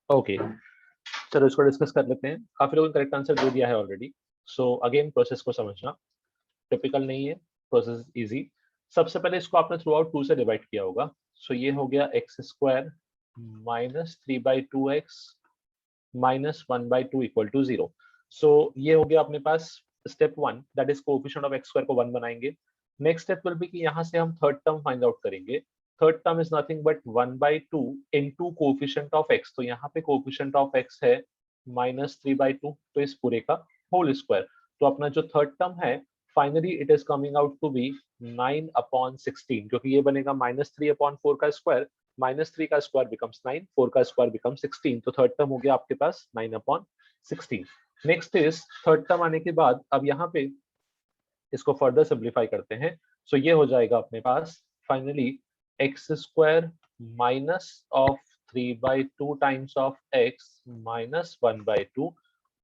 ओके, चलो इसको डिस्कस कर लेते हैं. काफी लोगों ने करेक्ट आंसर दे दिया है ऑलरेडी. सो अगेन प्रोसेस को समझना, टिपिकल नहीं है, प्रोसेस इजी. सबसे पहले इसको आपने थ्रू आउट 2 से डिवाइड किया होगा. सो ये हो गया X square minus 3/2x minus 1/2 equal to 0. So ये हो गया अपने पास step 1, that is coefficient of X square को 1 बनाएंगे. नेक्स्ट स्टेप विल बी कि यहाँ से हम थर्ड टर्म फाइंड आउट करेंगे. Third term is nothing but 1/2 into coefficient of x. तो यहाँ पे कोएफिशिएंट ऑफ एक्स है -3/2, तो इस पूरे का होल स्क्वायर. तो अपना जो थर्ड टर्म है finally it is coming out to be 9/16, क्योंकि ये बनेगा -3/4 का स्क्वायर. -3 का स्क्वायर बिकम्स 9, 4 का स्क्वायर बिकम्स 16. तो थर्ड टर्म हो गया आपके पास 9/16. नेक्स्ट इज थर्ड टर्म आने के बाद अब यहाँ पे इसको फर्दर सिंप्लीफाई करते हैं. सो ये हो जाएगा अपने पास finally X square minus of 3/2 times of X minus 1/2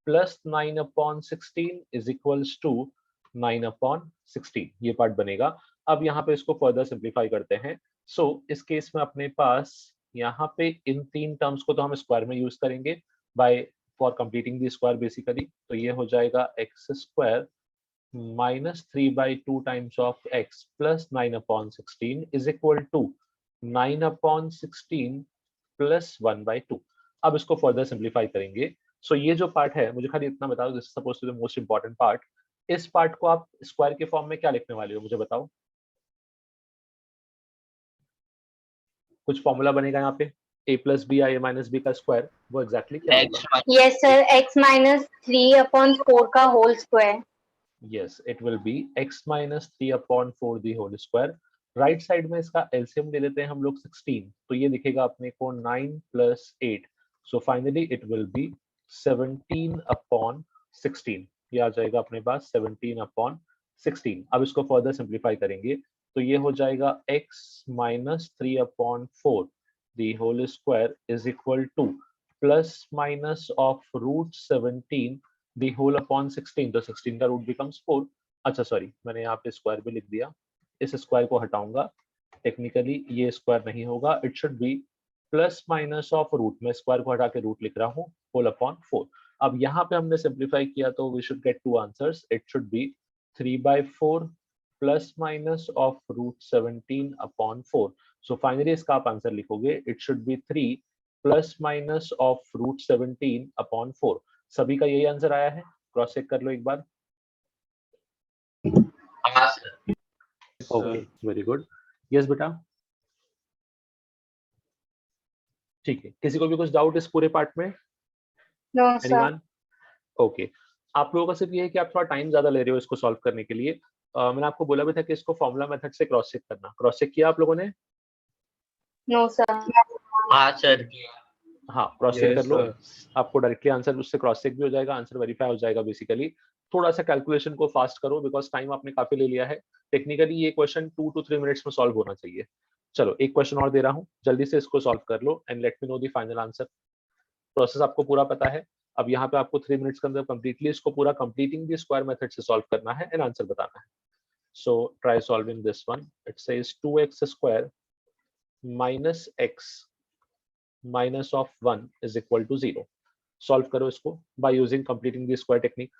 plus 9/16 is equals to 9/16. ये पार्ट बनेगा. अब यहाँ पे इसको फर्दर सिंप्लीफाई करते हैं. सो इस केस में अपने पास यहाँ पे इन तीन टर्म्स को तो हम स्क्वायर में यूज करेंगे by for completing the square basically. तो ये हो जाएगा x square -3/2 times of x plus 9/16 is equal to 9/16 plus 1/2. अब इसको फर्दर सिंप्लीफाई करेंगे. सो ये जो पार्ट है, मुझे खाली इतना बताओ, this is suppose to the most important part. इस पार्ट को आप स्क्वायर के फॉर्म में क्या लिखने वाले हो, मुझे बताओ. कुछ फॉर्मूला बनेगा यहाँ पे a प्लस बी या a माइनस बी का स्क्वायर, वो एग्जैक्टली क्या होगा? Yes, sir, x minus 3/4 का whole square. Yes, it will be x minus 3/4 the whole square. Right side में इसका एलसीएम ले लेते हैं हम लोग 16. तो ये दिखेगा अपने को 9 plus 8. So finally it will B 17/16. ये आ जाएगा अपने पास 17/16. अब इसको फर्दर सिंप्लीफाई करेंगे तो ये हो जाएगा x minus 3/4 the whole square is equal to plus minus of root 17 the whole upon 16, तो 16 का रूट बिकम्स 4। अच्छा सॉरी, मैंने यहाँ पे स्क्वायर भी लिख दिया, इस स्क्वायर को हटाऊंगा, टेक्निकली ये स्क्वायर नहीं होगा, it should be plus minus of root, मैं स्क्वायर को हटा के रूट लिख रहा हूँ, होल अपॉन 4। अब यहाँ पे हमने सिंप्लीफाई किया तो we should get two answers, it should be 3/4 plus minus of root 17 upon 4। So finally इसका आप आंसर लिखोगे, it should be 3 plus minus of root 17 upon 4। सभी का यही आंसर आया है, क्रॉस चेक कर लो एक बार। Okay, very good. यस बेटा, ठीक है, किसी को भी कुछ डाउट इस पूरे पार्ट में? No sir. एनीवन? ओके, आप लोगों का सिर्फ ये है कि आप थोड़ा टाइम ज्यादा ले रहे हो इसको सॉल्व करने के लिए। मैंने आपको बोला भी था कि इसको फॉर्मूला मेथड से क्रॉस चेक करना, क्रॉस चेक किया आप लोगों ने? No sir. हाँ सर। हाँ, क्रॉस चेक कर लो, आपको डायरेक्टली आंसर उससे क्रॉस चेक भी हो जाएगा, आंसर वेरीफाई हो जाएगा। बेसिकली थोड़ा सा कैलकुलेशन को फास्ट करो बिकॉज टाइम आपने काफी ले लिया है। टेक्निकली ये क्वेश्चन 2 to 3 मिनट्स में सॉल्व होना चाहिए। चलो एक क्वेश्चन और दे रहा हूँ, जल्दी से इसको सॉल्व कर लो and let me know the final answer. Process आपको पूरा पता है, अब यहाँ पे आपको 3 मिनट्स के अंदर कंप्लीटली इसको पूरा कंप्लीटिंग द स्क्वायर मेथड से सॉल्व करना है एंड आंसर बताना है। So try solving this one. It says 2x square minus x minus of 1 is equal to 0। Solve करो इसको by using completing the square technique.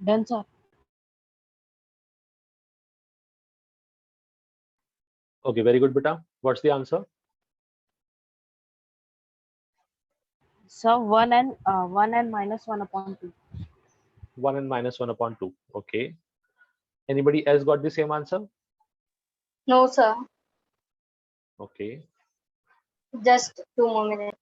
Done, sir. Okay, very good beta. What's the answer? So 1 and minus 1 upon 2. 1 and minus 1 upon 2. Okay. Anybody else got the same answer? No sir, Okay. Just 2 more minutes.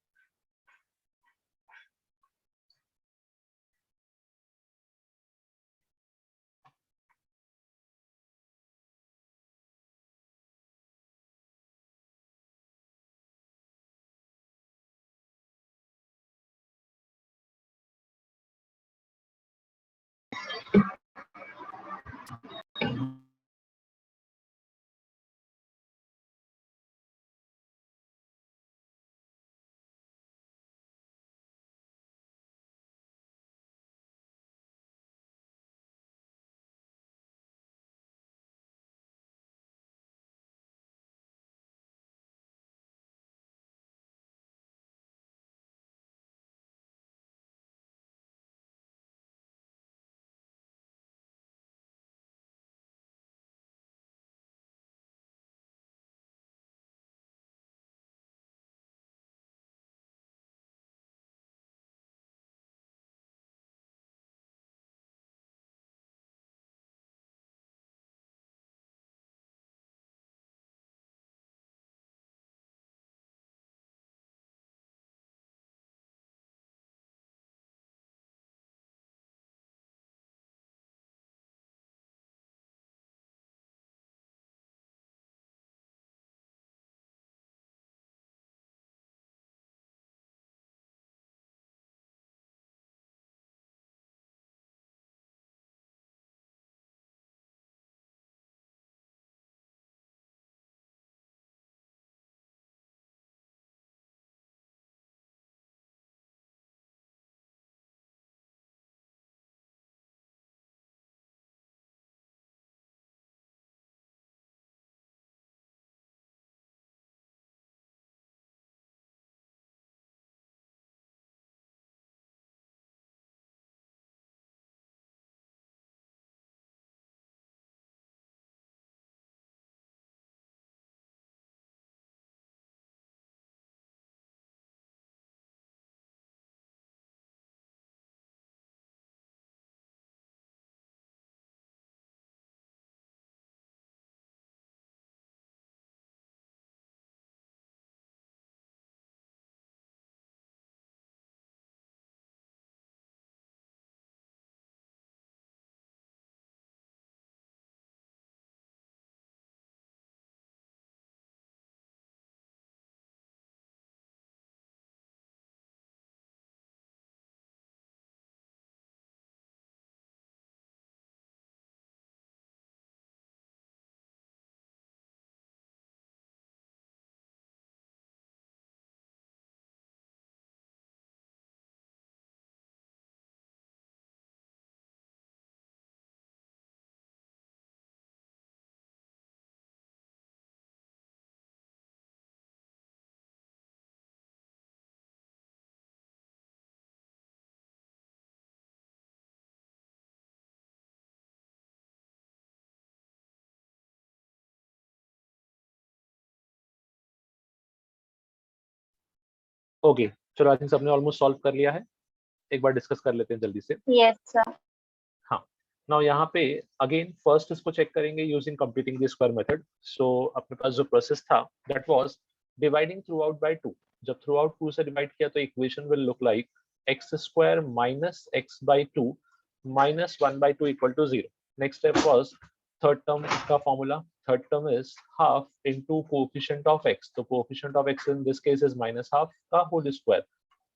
Okay, चलो I think सबने almost solve कर लिया है, एक बार discuss कर लेते हैं जल्दी से। Yes, sir. हाँ, नाउ यहाँ पे अगेन फर्स्ट इसको चेक करेंगे using completing the square method. So अपने पास जो प्रोसेस था that was dividing throughout by 2। जब थ्रू आउट 2 से डिवाइड किया तो equation will look like x square minus x by 2 minus 1 by 2 equal to 0। Next step was third term का formula, third term is half into coefficient of x। तो coefficient of x in this case is minus half का whole square.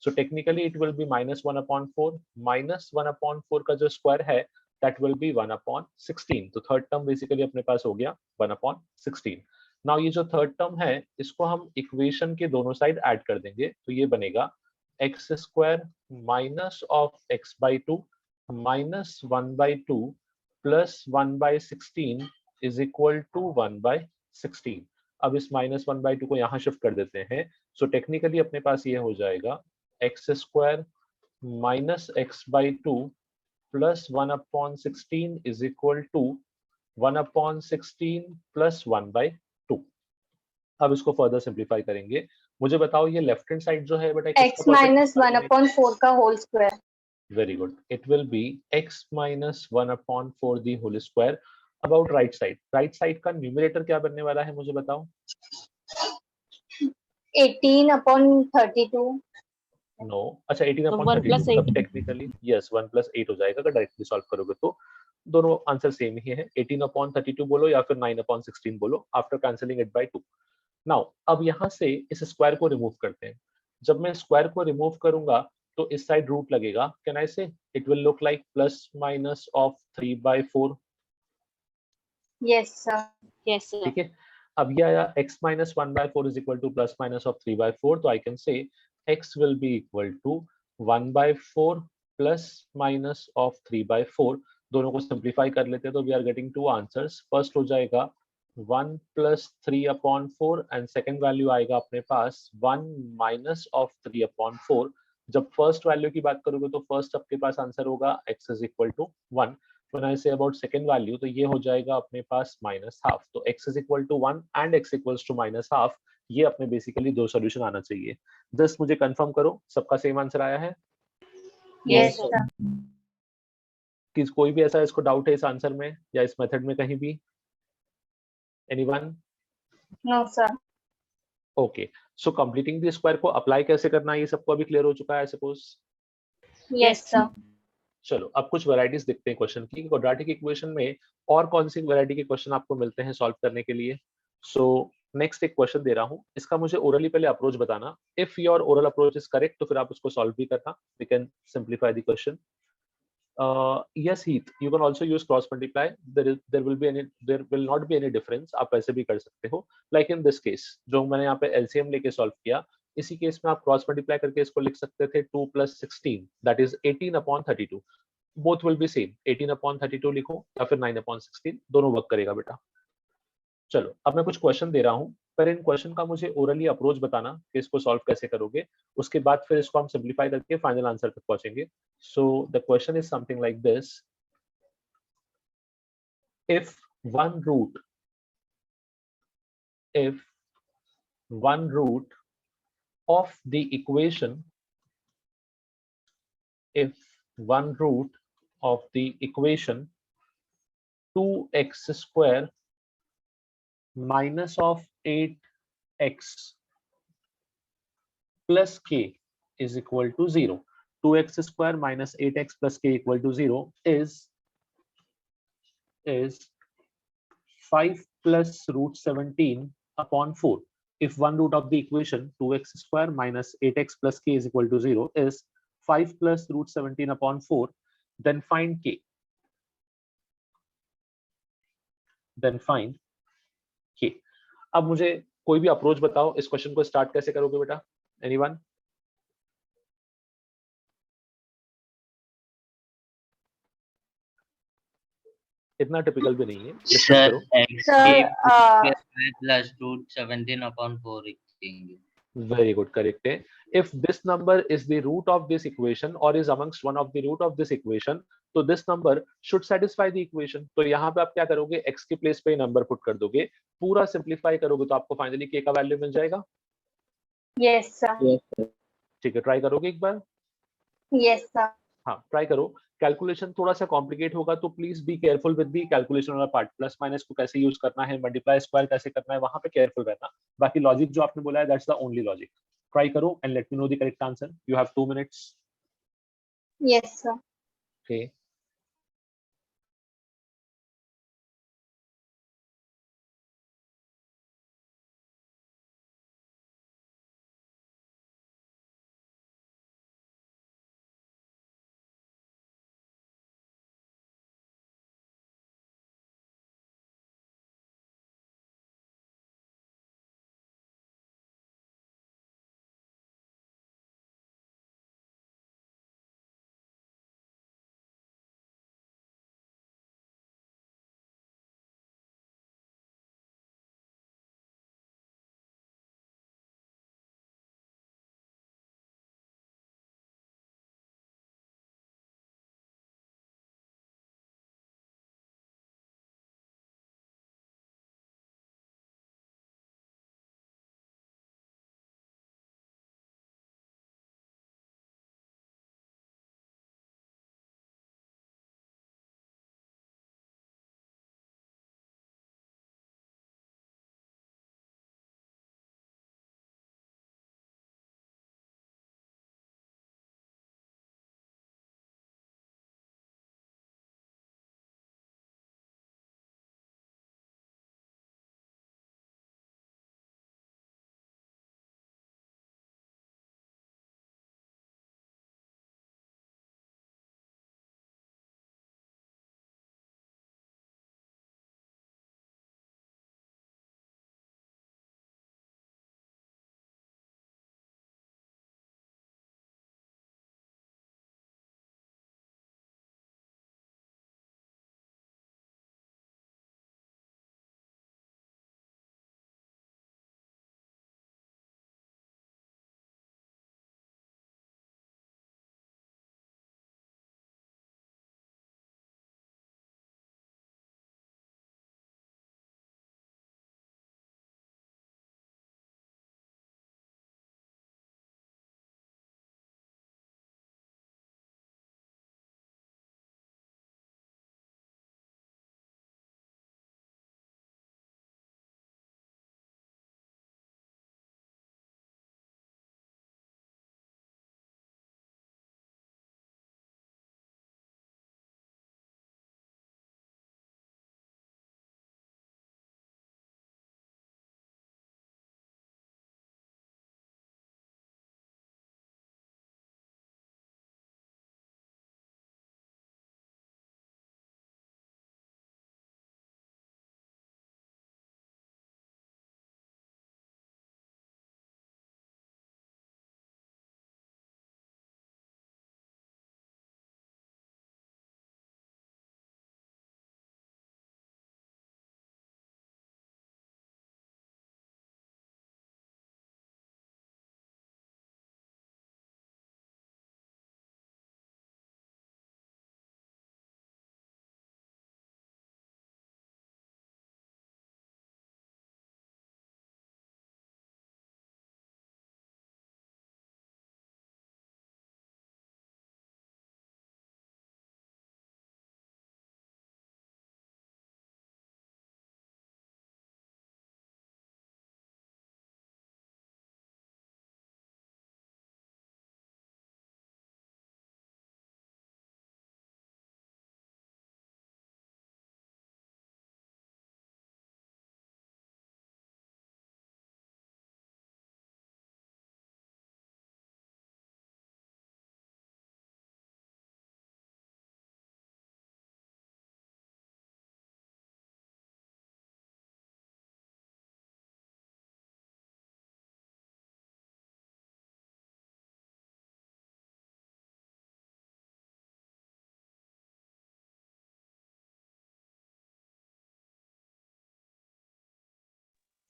So technically it will be minus 1 upon 4, minus 1 upon 4 का जो square है that will be 1 upon 16। तो third term basically अपने पास हो गया 1 upon 16। नाउ ये जो थर्ड टर्म है इसको हम इक्वेशन के दोनों साइड ऐड कर देंगे, तो ये बनेगा x square minus of x by 2 minus 1 by 2 plus 1 by 16 is equal to 1 by 16। अब इस माइनस 1 बाई 2 को यहाँ शिफ्ट कर देते हैं, सो टेक्निकली अपने पास ये हो जाएगा x square minus x by 2 plus 1 upon 16 is equal to 1 upon 16 plus 1 by 2। अब इसको फर्दर सिंप्लीफाई करेंगे। मुझे बताओ ये लेफ्ट हैंड साइड जो है बेटा X minus 1 upon 4 का whole square. Very good, it will be x minus 1 upon 4 the whole square. About right side, right side का न्यूमरेटर क्या बनने वाला है मुझे बताओ। 18 upon 32. नो, अच्छा 18 तो upon 1 plus 32 8. Technically yes 1 plus 8 हो जाएगा अगर डायरेक्टली सॉल्व करोगे तो। दोनों आंसर सेम ही है, 18 अपॉन 32 बोलो या फिर 9 अपॉन 16 बोलो after cancelling it by 2। Now अब यहाँ से इस स्क्वायर को रिमूव करते हैं। जब मैं स्क्वायर को रिमूव करूंगा तो इस साइड रूट लगेगा। कैन आई से it will look like plus minus of 3/4। Yes, sir. Yes, sir. ठीक है, अब ये आया x minus 1/4 is equal to plus minus of 3/4। तो I can say x will be equal to 1/4 plus minus of 3/4। दोनों को simplify कर लेते हैं तो we are getting two answers. First हो जाएगा 1 plus 3 upon 4 and second value आएगा अपने पास 1 माइनस ऑफ 3 अपॉन 4। जब फर्स्ट वैल्यू की बात करोगे तो फर्स्ट आपके पास आंसर होगा x is equal to 1। when I say about second value तो ये हो जाएगा अपने पास माइनस हाफ। तो x is equal to 1 and x equals to minus half, ये अपने बेसिकली दो सॉल्यूशन आना चाहिए। जस्ट मुझे कंफर्म करो सबका सेम आंसर आया है। Yes, sir. कि कोई भी ऐसा इसको डाउट है इस आंसर में या इस मेथड में कहीं भी? Anyone? No, sir. Okay, so completing the square को अप्लाई कैसे करना है ये सबको अभी क्लियर हो चुका है आई सपोज। Yes, sir. चलो अब कुछ वैरायटीज देखते हैं क्वेश्चन की। क्वाड्रेटिक इक्वेशन में और कौन सी वैरायटी के क्वेश्चन आपको मिलते हैं सॉल्व करने के लिए। सो नेक्स्ट एक क्वेश्चन दे रहा हूँ, इसका मुझे ओरली पहले अप्रोच बताना। If your oral approach is correct तो फिर आप उसको सॉल्व भी करना। We can simplify the question. yes Heath, you can also use cross multiply. There will not be any difference. आप ऐसे भी कर सकते हो। Like in this case, जो मैंने यहाँ पे LCM लेके सॉल्व किया, इसी केस में आप क्रॉस मल्टीप्लाई करके इसको लिख सकते थे 2 + 16 that is 18 upon 32। Both will be same, 18 upon 32 लिखो या फिर 9 अपॉन 16, दोनों वर्क करेगा बेटा। चलो अब मैं कुछ क्वेश्चन दे रहा हूँ, पर इन क्वेश्चन का मुझे ओरली अप्रोच बताना कि इसको सॉल्व कैसे करोगे। उसके बाद फिर इसको हम सिंप्लीफाई करके फाइनल आंसर तक पहुंचेंगे। So the question is something like this. if one root of the equation if one root of the equation 2x square minus of 8x plus k is equal to 0, 2x square minus 8x plus k equal to 0 is 5 plus root 17 upon 4. If one root of the equation 2x square minus 8x plus k is equal to 0 is 5 plus root 17 upon 4, then find k. Then find k. अब मुझे कोई भी approach बताओ, इस question को start कैसे करोगे बेटा? एनीवन? इतना टिपिकल भी नहीं है। Sir Sir, plus root 17 upon 4 लिखेंगे। Very good, correct है। If this number is the root of this equation or is amongst one of the root of this equation, तो this number should satisfy the equation। तो यहाँ पे आप क्या करोगे, x के प्लेस पे नंबर पुट कर दोगे, पूरा सिंप्लीफाई करोगे तो आपको फाइनली k का वैल्यू मिल जाएगा। yes, sir. Yes, sir. ठीक है, ट्राई करोगे एक बार? Yes, sir. हाँ, ट्राई करो। कैलकुलेशन थोड़ा सा कॉम्प्लिकेट होगा, तो please be careful with the calculation वाला पार्ट। प्लस माइनस को कैसे यूज करना है, मल्टीप्लाई स्क्वायर कैसे करना है, वहां पे केयरफुल रहना। बाकी लॉजिक जो आपने बोला है, that's the only logic. Try करो and let me know the correct answer. You have 2 minutes। Yes, sir. Okay.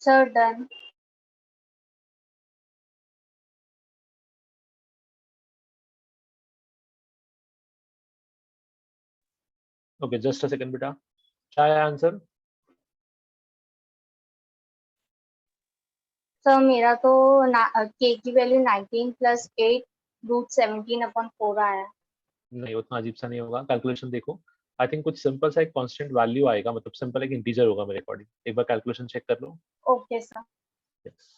Sir, done. Okay, just a second बेटा। क्या है आंसर? सर मेरा तो के की वैल्यू 19 प्लस 8 रूट 17/4 आया है। नहीं, उतना अजीब सा नहीं होगा, कैलकुलेशन देखो। आई थिंक कुछ सिंपल सा एक कांस्टेंट वैल्यू आएगा, मतलब सिंपल एक इंटीजर होगा मेरे अकॉर्डिंग। एक बार कैलकुलेशन चेक कर लो। Okay sir. Yes.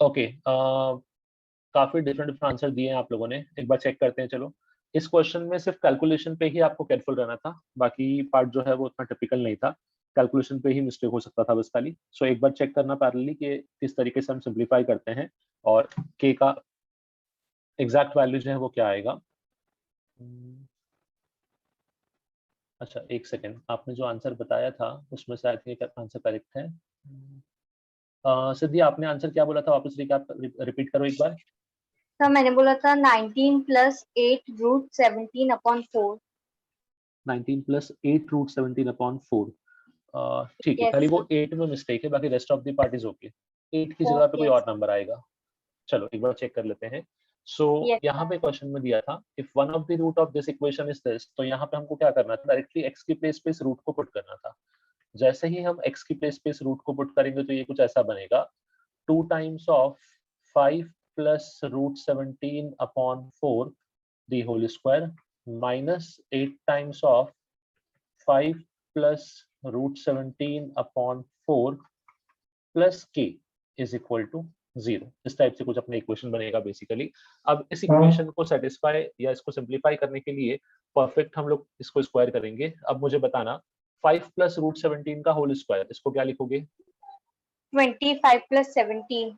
ओके, काफी डिफरेंट डिफरेंट आंसर दिए हैं आप लोगों ने। एक बार चेक करते हैं, चलो। इस क्वेश्चन में सिर्फ कैलकुलेशन पे ही आपको केयरफुल रहना था, बाकी पार्ट जो है वो उतना टिपिकल नहीं था। कैलकुलेशन पे ही मिस्टेक हो सकता था बस खाली। सो एक बार चेक करना पैरेलली कि किस तरीके से हम सिंप्लीफाई करते हैं और के का एग्जैक्ट वैल्यू जो है वो क्या आएगा। अच्छा, एक सेकेंड, आपने जो आंसर बताया था उसमें से आई थिंक आंसर करेक्ट है। सिद्धि, आपने आंसर क्या बोला था, वापस रिपीट करो एक बार। सर मैंने बोला था 19 प्लस 8 रूट 17/4। 19 plus 8 root 17/4। ठीक है, यस खाली वो सर। 8 में मिस्टेक है, बाकी rest of the part is okay. 8 की जगह पे कोई ओके और नंबर आएगा। चलो एक बार चेक कर लेते हैं। सो यस यहाँ पे क्वेश्चन में दिया था if one of the root of this equation is this, तो यहाँ पे हमको क्या करना था, डायरेक्टली एक्स की प्लेस पे इस रूट को पुट करना था। जैसे ही हम एक्स की प्लेस पे इस रूट को पुट करेंगे तो ये कुछ ऐसा बनेगा, 2 times of 5 plus root 17/4 the whole square minus 8 times of 5 plus root 17/4 plus k is equal to 0। इस टाइप से कुछ अपने इक्वेशन बनेगा बेसिकली। अब इस इक्वेशन को सेटिस्फाई या इसको सिंप्लीफाई करने के लिए परफेक्ट हम लोग इसको स्क्वायर करेंगे। अब मुझे बताना, 5 प्लस रूट 17 का होल स्क्वायर, इसको क्या लिखोगे? 25 plus 17।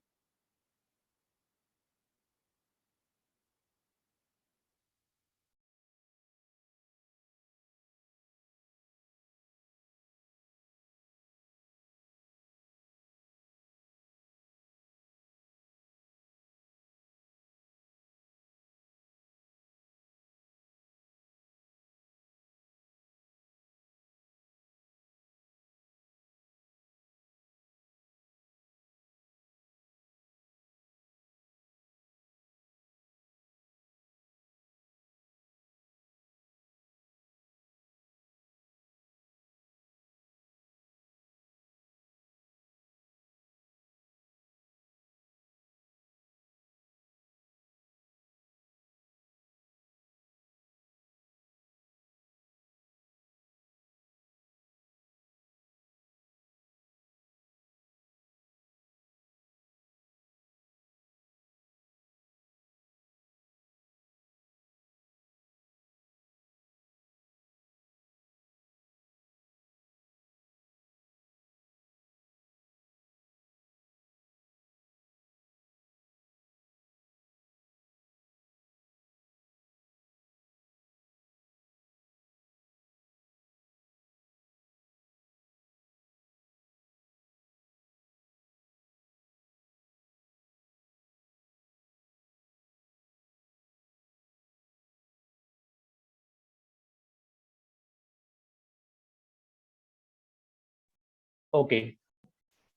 Okay,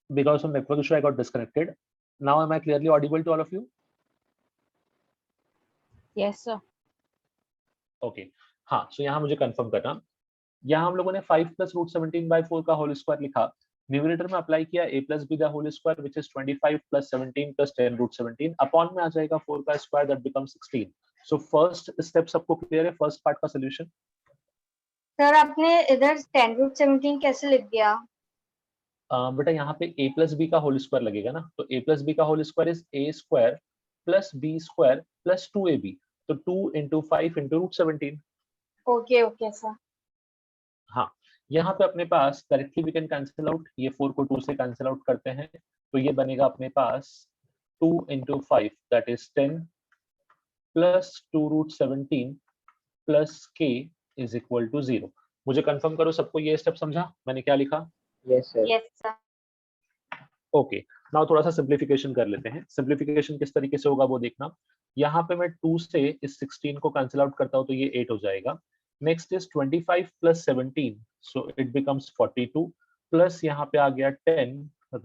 because of network issue I got disconnected. Now am I clearly audible to all of you? Yes, sir. Okay, हाँ, so यहाँ मुझे कंफर्म करना, यहाँ हम लोगों ने 5 प्लस रूट 17/4 का होल स्क्वायर लिखा, न्यूमरेटर में अप्लाई किया a plus b the whole square which is 25 plus 17 plus 10 root 17, upon में आ जाएगा 4 का square that become 16. So first step सबको क्लियर है, फर्स्ट पार्ट का सोल्यूशन? सर आपने इधर 10 रूट 17 कैसे लिख दिया? बेटा यहाँ पे a प्लस बी का होल स्क्वायर लगेगा ना, तो a प्लस बी का whole square is a square plus b square plus 2ab, तो 2 into 5 into root 17. Okay okay sir. हाँ, यहाँ पे अपने पास directly we can cancel out, ये 4 को 2 से कैंसिल आउट करते हैं, तो ये बनेगा अपने पास 2 into 5 that is 10 plus 2 root 17 plus k is equal to 0. मुझे कंफर्म करो सबको ये स्टेप समझा मैंने क्या लिखा? Yes, sir. Yes sir. Okay, now थोड़ा सा सिंप्लीफिकेशन कर लेते हैं. सिंप्लीफिकेशन किस तरीके से होगा वो देखना. यहाँ पे मैं 2 से इस 16 को कैंसिल आउट करता हूँ तो ये 8 हो जाएगा. Next is 25 plus 17, so it becomes 42 plus यहाँ पे आ गया 10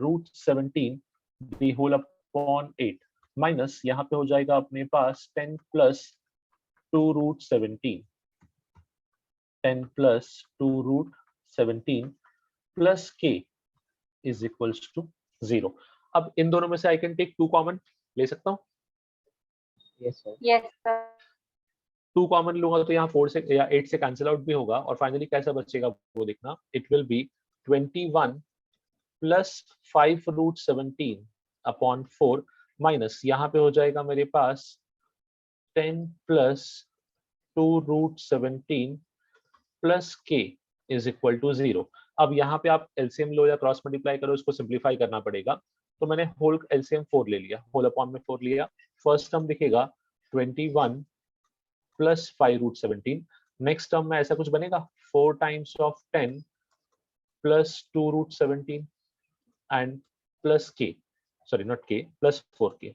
root 17 the whole upon 8 minus यहाँ पे हो जाएगा अपने पास 10 plus 2 root 17, 10 plus 2 root 17 plus k is equals to 0. अब इन दोनों में से आई कैन टेक 2 कॉमन, ले सकता हूँ. Yes, sir. Yes sir. 2 common लूंगा तो यहाँ 4 से या 8 से कैंसिल आउट भी होगा और फाइनली कैसा बचेगा वो देखना. It will be 21 plus 5 root 17 upon 4 minus यहाँ पे हो जाएगा मेरे पास 10 plus 2 root 17 plus k is equal to 0. अब यहाँ पे आप एलसीएम लो या क्रॉस मल्टीप्लाई करो, इसको सिंप्लीफाई करना पड़ेगा, तो मैंने होल एलसीएम 4 ले लिया, होल अपॉन में 4 लिया. फर्स्ट टर्म दिखेगा 21 प्लस 5 रूट 17. नेक्स्ट टर्म में ऐसा कुछ बनेगा 4 times of 10 plus 2 root 17 and plus k, sorry not k, plus 4k.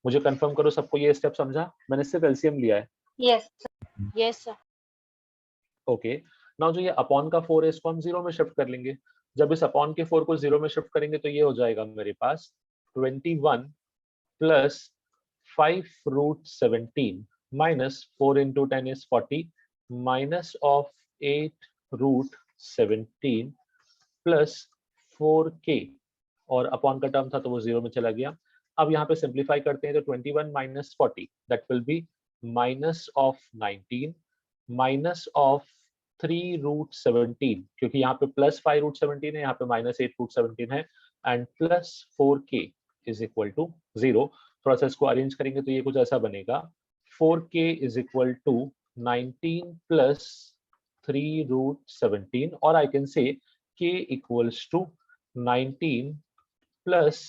मुझे कंफर्म करो सबको ये स्टेप समझा, मैंने सिर्फ एलसीएम लिया है. Yes. Yes, sir. Okay, now जो ये अपॉन का 4 है इसको हम 0 में शिफ्ट कर लेंगे. जब इस अपॉन के 4 को 0 में शिफ्ट करेंगे तो ये हो जाएगा मेरे पास 21 plus 5 root 17 minus 4 into 10 is 40 minus of 8 root 17 plus 4k, और अपॉन का टर्म था तो वो 0 में चला गया. अब यहाँ पे सिंप्लीफाई करते हैं तो 21 minus 40 that will be minus of 19 minus of 3 root 17, क्योंकि यहाँ पे प्लस 5 रूट 17 है, यहाँ पे माइनस 8 रूट 17 है, and plus 4k is equal to 0. थोड़ा सा इसको अरेंज करेंगे तो ये कुछ ऐसा बनेगा 4k is equal to 19 plus 3 root 17, और I can say k equals to 19 plus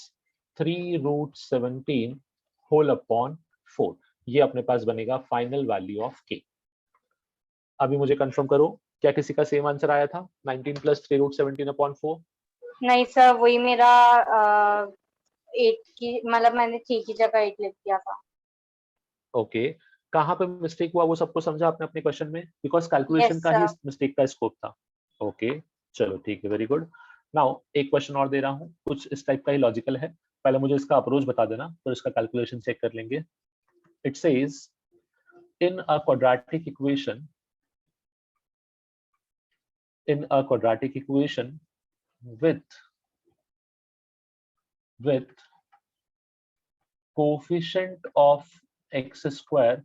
3 root 17 whole upon 4. ये अपने पास बनेगा फाइनल वैल्यू ऑफ k. अभी मुझे कंफर्म करो क्या किसी का सेम आंसर आया था 19 प्लस 3 रूट 17 अपॉन 4? नहीं सर, वही मेरा 8 की, मतलब मैंने 3 की जगह 8 लिख दिया था. ओके, कहाँ पे मिस्टेक हुआ वो सबको समझा आपने अपने क्वेश्चन में? बिकॉज कैलकुलेशन Yes, का ही sir. मिस्टेक का स्कोप था. ओके, चलो ठीक है, वेरी गुड. नाउ एक क्वेश्चन और दे रहा हूँ, कुछ इस टाइप का ही लॉजिकल है. पहले मुझे इसका अप्रोच बता देना तो इसका कैलकुलेशन चेक कर लेंगे. It says in a quadratic equation, in a quadratic equation with coefficient of x square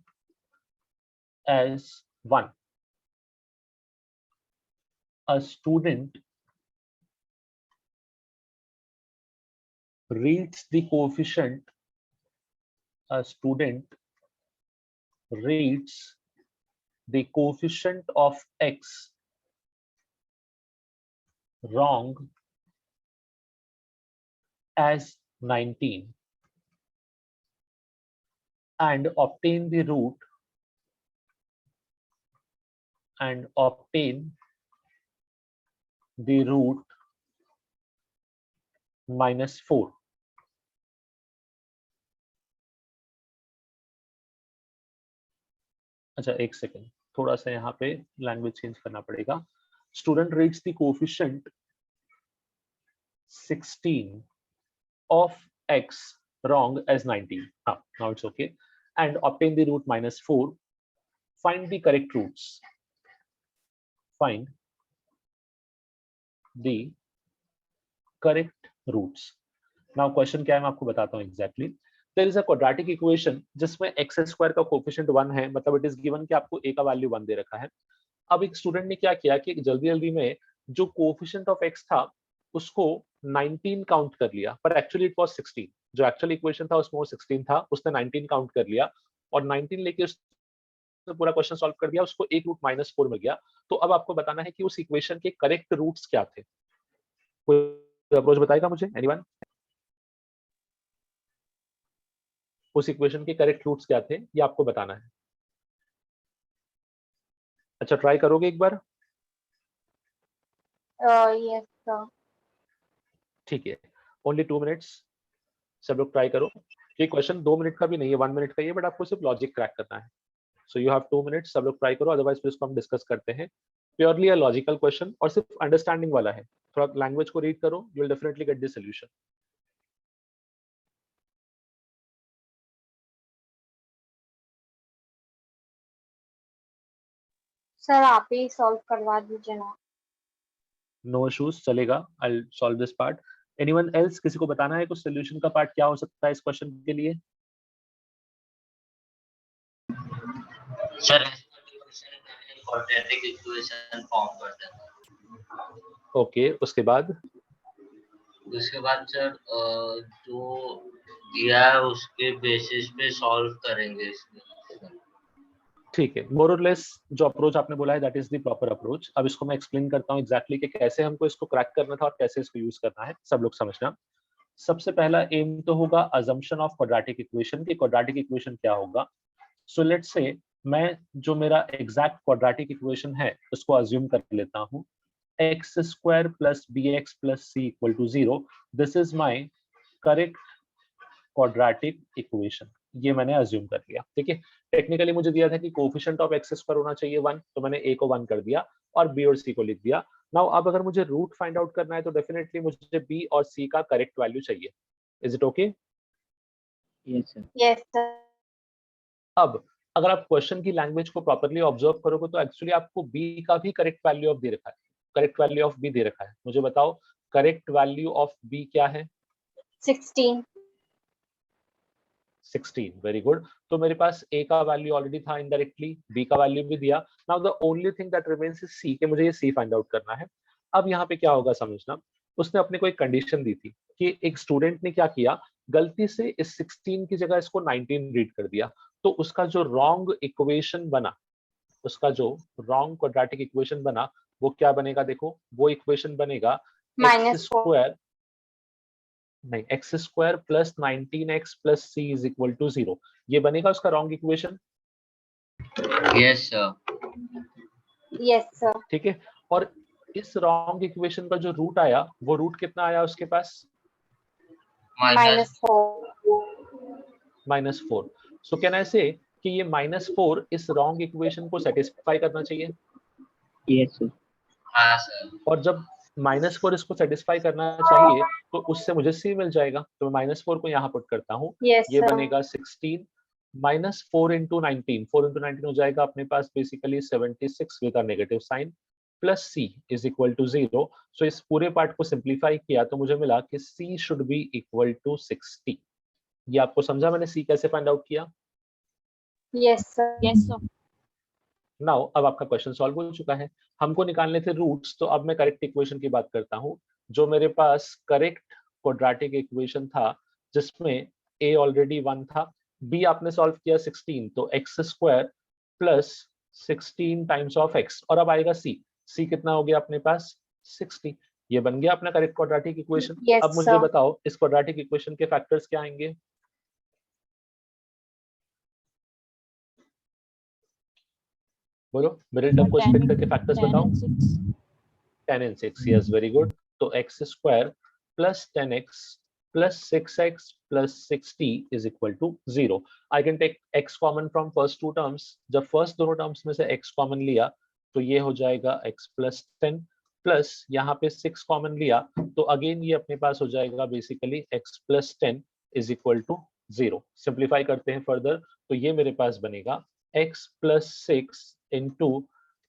as 1, a student reads the coefficient of x wrong as 19 and obtain the root minus 4. अच्छा एक second, थोड़ा सा यहाँ पे language change करना पड़ेगा. Student reads the coefficient 16 of x wrong as 19. Now it's okay. And obtain the root -4. Find the correct roots. Find the correct roots. Now question क्या है मैं आपको बताता हूँ exactly. There is a quadratic equation जिसमें x square का coefficient 1 है, मतलब इट इज गिवन कि आपको a का वैल्यू 1 दे रखा है. अब एक स्टूडेंट ने क्या किया कि जल्दी जल्दी में जो कोएफिशिएंट ऑफ x था उसको 19 काउंट कर लिया, पर एक्चुअली इट वाज 16. जो एक्चुअल इक्वेशन था उसमें वो 16 था, उसने 19 काउंट कर लिया और 19 लेके उसने पूरा क्वेश्चन सॉल्व कर दिया, उसको एक रूट -4 मिल गया. तो अब आपको बताना है कि उस इक्वेशन के करेक्ट रूट्स क्या थे. कोई अप्रोच बताएगा मुझे, एनीवन? उस इक्वेशन के करेक्ट रूट्स क्या थे ये आपको बताना है. अच्छा, ट्राई करोगे एक बार? Yes sir. ठीक है, ओनली 2 मिनट्स. सब लोग ट्राई करो. ये क्वेश्चन 2 मिनट का भी नहीं है, 1 मिनट का ही है, बट आपको सिर्फ लॉजिक क्रैक करना है. So you have 2 minutes. सब लोग ट्राई करो, अदरवाइज फिर इसको हम डिस्कस करते हैं. प्योरली अ लॉजिकल क्वेश्चन और सिर्फ अंडरस्टैंडिंग वाला है. थोड़ा लैंग्वेज को रीड करो, you will definitely get the solution. Sir आप ही सॉल्व करवा दीजिए ना. नो इश्यूज, चलेगा. I will solve this part. Anyone else? किसी को बताना है कुछ सॉल्यूशन का पार्ट क्या हो सकता है इस क्वेश्चन के लिए? सर क्वाड्रेटिक इक्वेशन फॉर्म कर देना. ओके, उसके बाद सर जो दिया है उसके बेसिस पे सॉल्व करेंगे इसमें. ठीक है. मोर और लेस जो अप्रोच आपने बोला है that is the proper approach. अब इसको मैं एक्सप्लेन करता हूँ एग्जैक्टली कि कैसे हमको इसको क्रैक करना था और कैसे इसको यूज करना है. सब लोग समझना. सबसे पहला एम तो होगा अजम्पशन ऑफ क्वाड्रेटिक इक्वेशन की. क्वाड्रेटिक इक्वेशन क्या होगा? सो लेट्स से मैं जो मेरा एग्जैक्ट क्वाड्रेटिक इक्वेशन है उसको अज्यूम कर लेता हूँ. X square plus b x plus c equal to 0. This is my correct quadratic equation. ये मैंने अज्यूम कर लिया. ठीक है. टेक्निकली मुझे दिया था कि कोएफिशिएंट ऑफ एक्स स्क्वायर होना चाहिए 1, तो मैंने a को 1 कर दिया और b और c को लिख दिया. नाउ अब अगर मुझे रूट फाइंड आउट करना है तो डेफिनेटली मुझे b और c का करेक्ट वैल्यू चाहिए. Is it okay? Yes, sir. Yes sir. अब अगर आप क्वेश्चन की लैंग्वेज को प्रॉपर्ली ऑब्जर्व करोगे तो एक्चुअली आपको b का भी करेक्ट वैल्यू ऑफ दे रखा है. करेक्ट वैल्यू ऑफ b दे रखा है. मुझे बताओ करेक्ट वैल्यू ऑफ b क्या है? 16. 16. Very good. तो मेरे पास a का वैल्यू ऑलरेडी था इनडायरेक्टली, b का वैल्यू भी दिया. Now the only thing that remains is c, के मुझे ये c फाइंड आउट करना है. अब यहाँ पे क्या होगा समझना. उसने अपने को एक कंडीशन दी थी कि एक स्टूडेंट ने क्या किया, गलती से इस 16 की जगह इसको 19 रीड कर दिया. तो उसका जो रॉन्ग इक्वेशन बना, उसका जो रॉन्ग क्वाड्रेटिक इक्वेशन बना वो क्या बनेगा? देखो वो इक्वेशन बनेगा एक्स -4. स्क्वायर नहीं x square plus 19x plus c is equal to 0. ये बनेगा उसका wrong equation. Yes sir. Yes sir. ठीक है. और इस रॉन्ग इक्वेशन का जो रूट आया वो रूट कितना आया उसके पास? माइनस -4. सो कैन आई से कि ये -4 इस रॉन्ग इक्वेशन को सेटिस्फाई करना चाहिए. Yes, sir. हाँ सर. और जब -4 इसको सेटिस्फाई करना चाहिए तो उससे मुझे c मिल जाएगा. तो मैं -4 को यहाँ पुट करता हूँ. यस ये सर. बनेगा 16 -4 into 19. 4 into 19 हो जाएगा अपने पास basically 76 with a negative sign plus c is equal to 0. So इस पूरे पार्ट को सिंप्लीफाई किया तो मुझे मिला कि c should be equal to 60. ये आपको समझा मैंने c कैसे फाइंड आउट किया? Yes sir. Yes, sir. Now अब आपका क्वेश्चन सॉल्व हो चुका है. हमको निकालने थे रूट्स, तो अब मैं करेक्ट इक्वेशन की बात करता हूँ. जो मेरे पास करेक्ट क्वाड्रेटिक इक्वेशन था जिसमें a ऑलरेडी 1 था, b आपने सॉल्व किया 16, तो x square plus 16 times of x, और अब आएगा c कितना हो गया अपने पास? 60. ये बन गया अपना करेक्ट क्वाड्रेटिक इक्वेशन. Yes, अब मुझे sir. बताओ इस क्वाड्रेटिक इक्वेशन के फैक्टर्स क्या आएंगे? बोलो, मिडिल टर्म को स्प्लिट करके फैक्टर्स 10 बताओ. and 6. 10 and 6. Yes, very good. तो x square plus 10x plus 6x plus 60 is equal to 0. I can take x common from first two terms. जब first दोनों terms में से x common लिया तो ये हो जाएगा x plus 10 प्लस यहाँ पे 6 कॉमन लिया तो अगेन ये अपने पास हो जाएगा basically x plus 10 is equal to 0। Simplify करते हैं फर्दर तो ये मेरे पास बनेगा x plus 6 into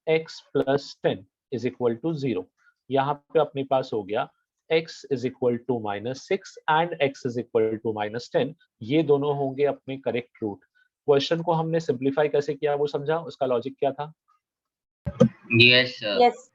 x plus 10 is equal to 0। यहाँ पे अपने पास हो गया x is equal to -6 and x is equal to -10। ये दोनों होंगे अपने करेक्ट रूट। क्वेश्चन को हमने सिंप्लीफाई कैसे किया वो समझा, उसका लॉजिक क्या था? Yes sir. यस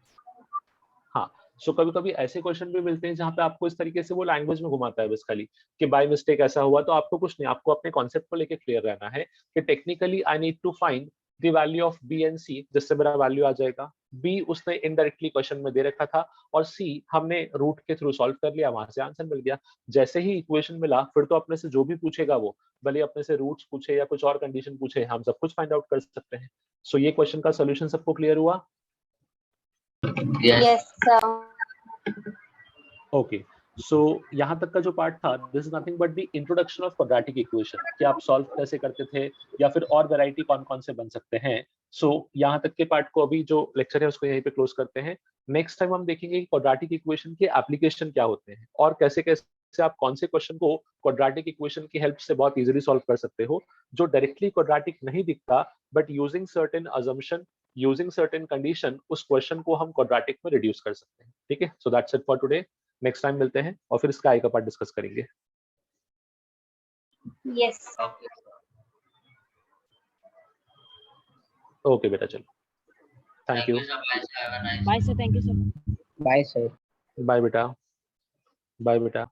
हाँ, सो कभी कभी ऐसे क्वेश्चन भी मिलते हैं जहाँ पे आपको इस तरीके से वो लैंग्वेज में घुमाता है बस खाली कि बाय मिस्टेक ऐसा हुआ, तो आपको कुछ नहीं, आपको अपने कॉन्सेप्ट को लेके क्लियर रहना है कि technically I need to find the value of B and C, जिससे मेरा वैल्यू आ जाएगा। बी उसने इनडायरेक्टली क्वेश्चन में दे रखा था और सी हमने रूट के थ्रू सॉल्व कर लिया, वहां से आंसर मिल गया। जैसे ही इक्वेशन मिला फिर तो अपने से जो भी पूछेगा वो, भले अपने से रूट्स पूछे या कुछ और कंडीशन पूछे, हम सब कुछ फाइंड आउट कर सकते हैं। सो ये क्वेश्चन का सोल्यूशन सबको क्लियर हुआ? Yes yes sir. ओके, सो यहाँ तक का जो पार्ट था, this is nothing but the introduction of quadratic equation, कि आप सॉल्व कैसे करते थे या फिर और वैरायटी कौन कौन से बन सकते हैं। सो यहाँ तक के पार्ट को अभी जो लेक्चर है उसको यहीं पे क्लोज करते हैं। नेक्स्ट टाइम हम देखेंगे कि क्वाड्रेटिक इक्वेशन के एप्लीकेशन क्या होते हैं और कैसे कैसे आप कौन से क्वेश्चन को क्वाड्रेटिक इक्वेशन की हेल्प से बहुत इजीली सॉल्व कर सकते हो, जो डायरेक्टली क्वाड्रेटिक नहीं दिखता but using certain assumption, using certain condition, उस क्वेश्चन को हम क्वाड्रेटिक में रिड्यूस कर सकते हैं। ठीक है, so that's it for today. Next time मिलते हैं और फिर इसका आई का पार्ट डिस्कस करेंगे। यस ओके बेटा, चलो, thank you, sir. Bye sir. Bye, sir. Thank you, sir. Bye, sir. Bye बेटा, बाय बेटा।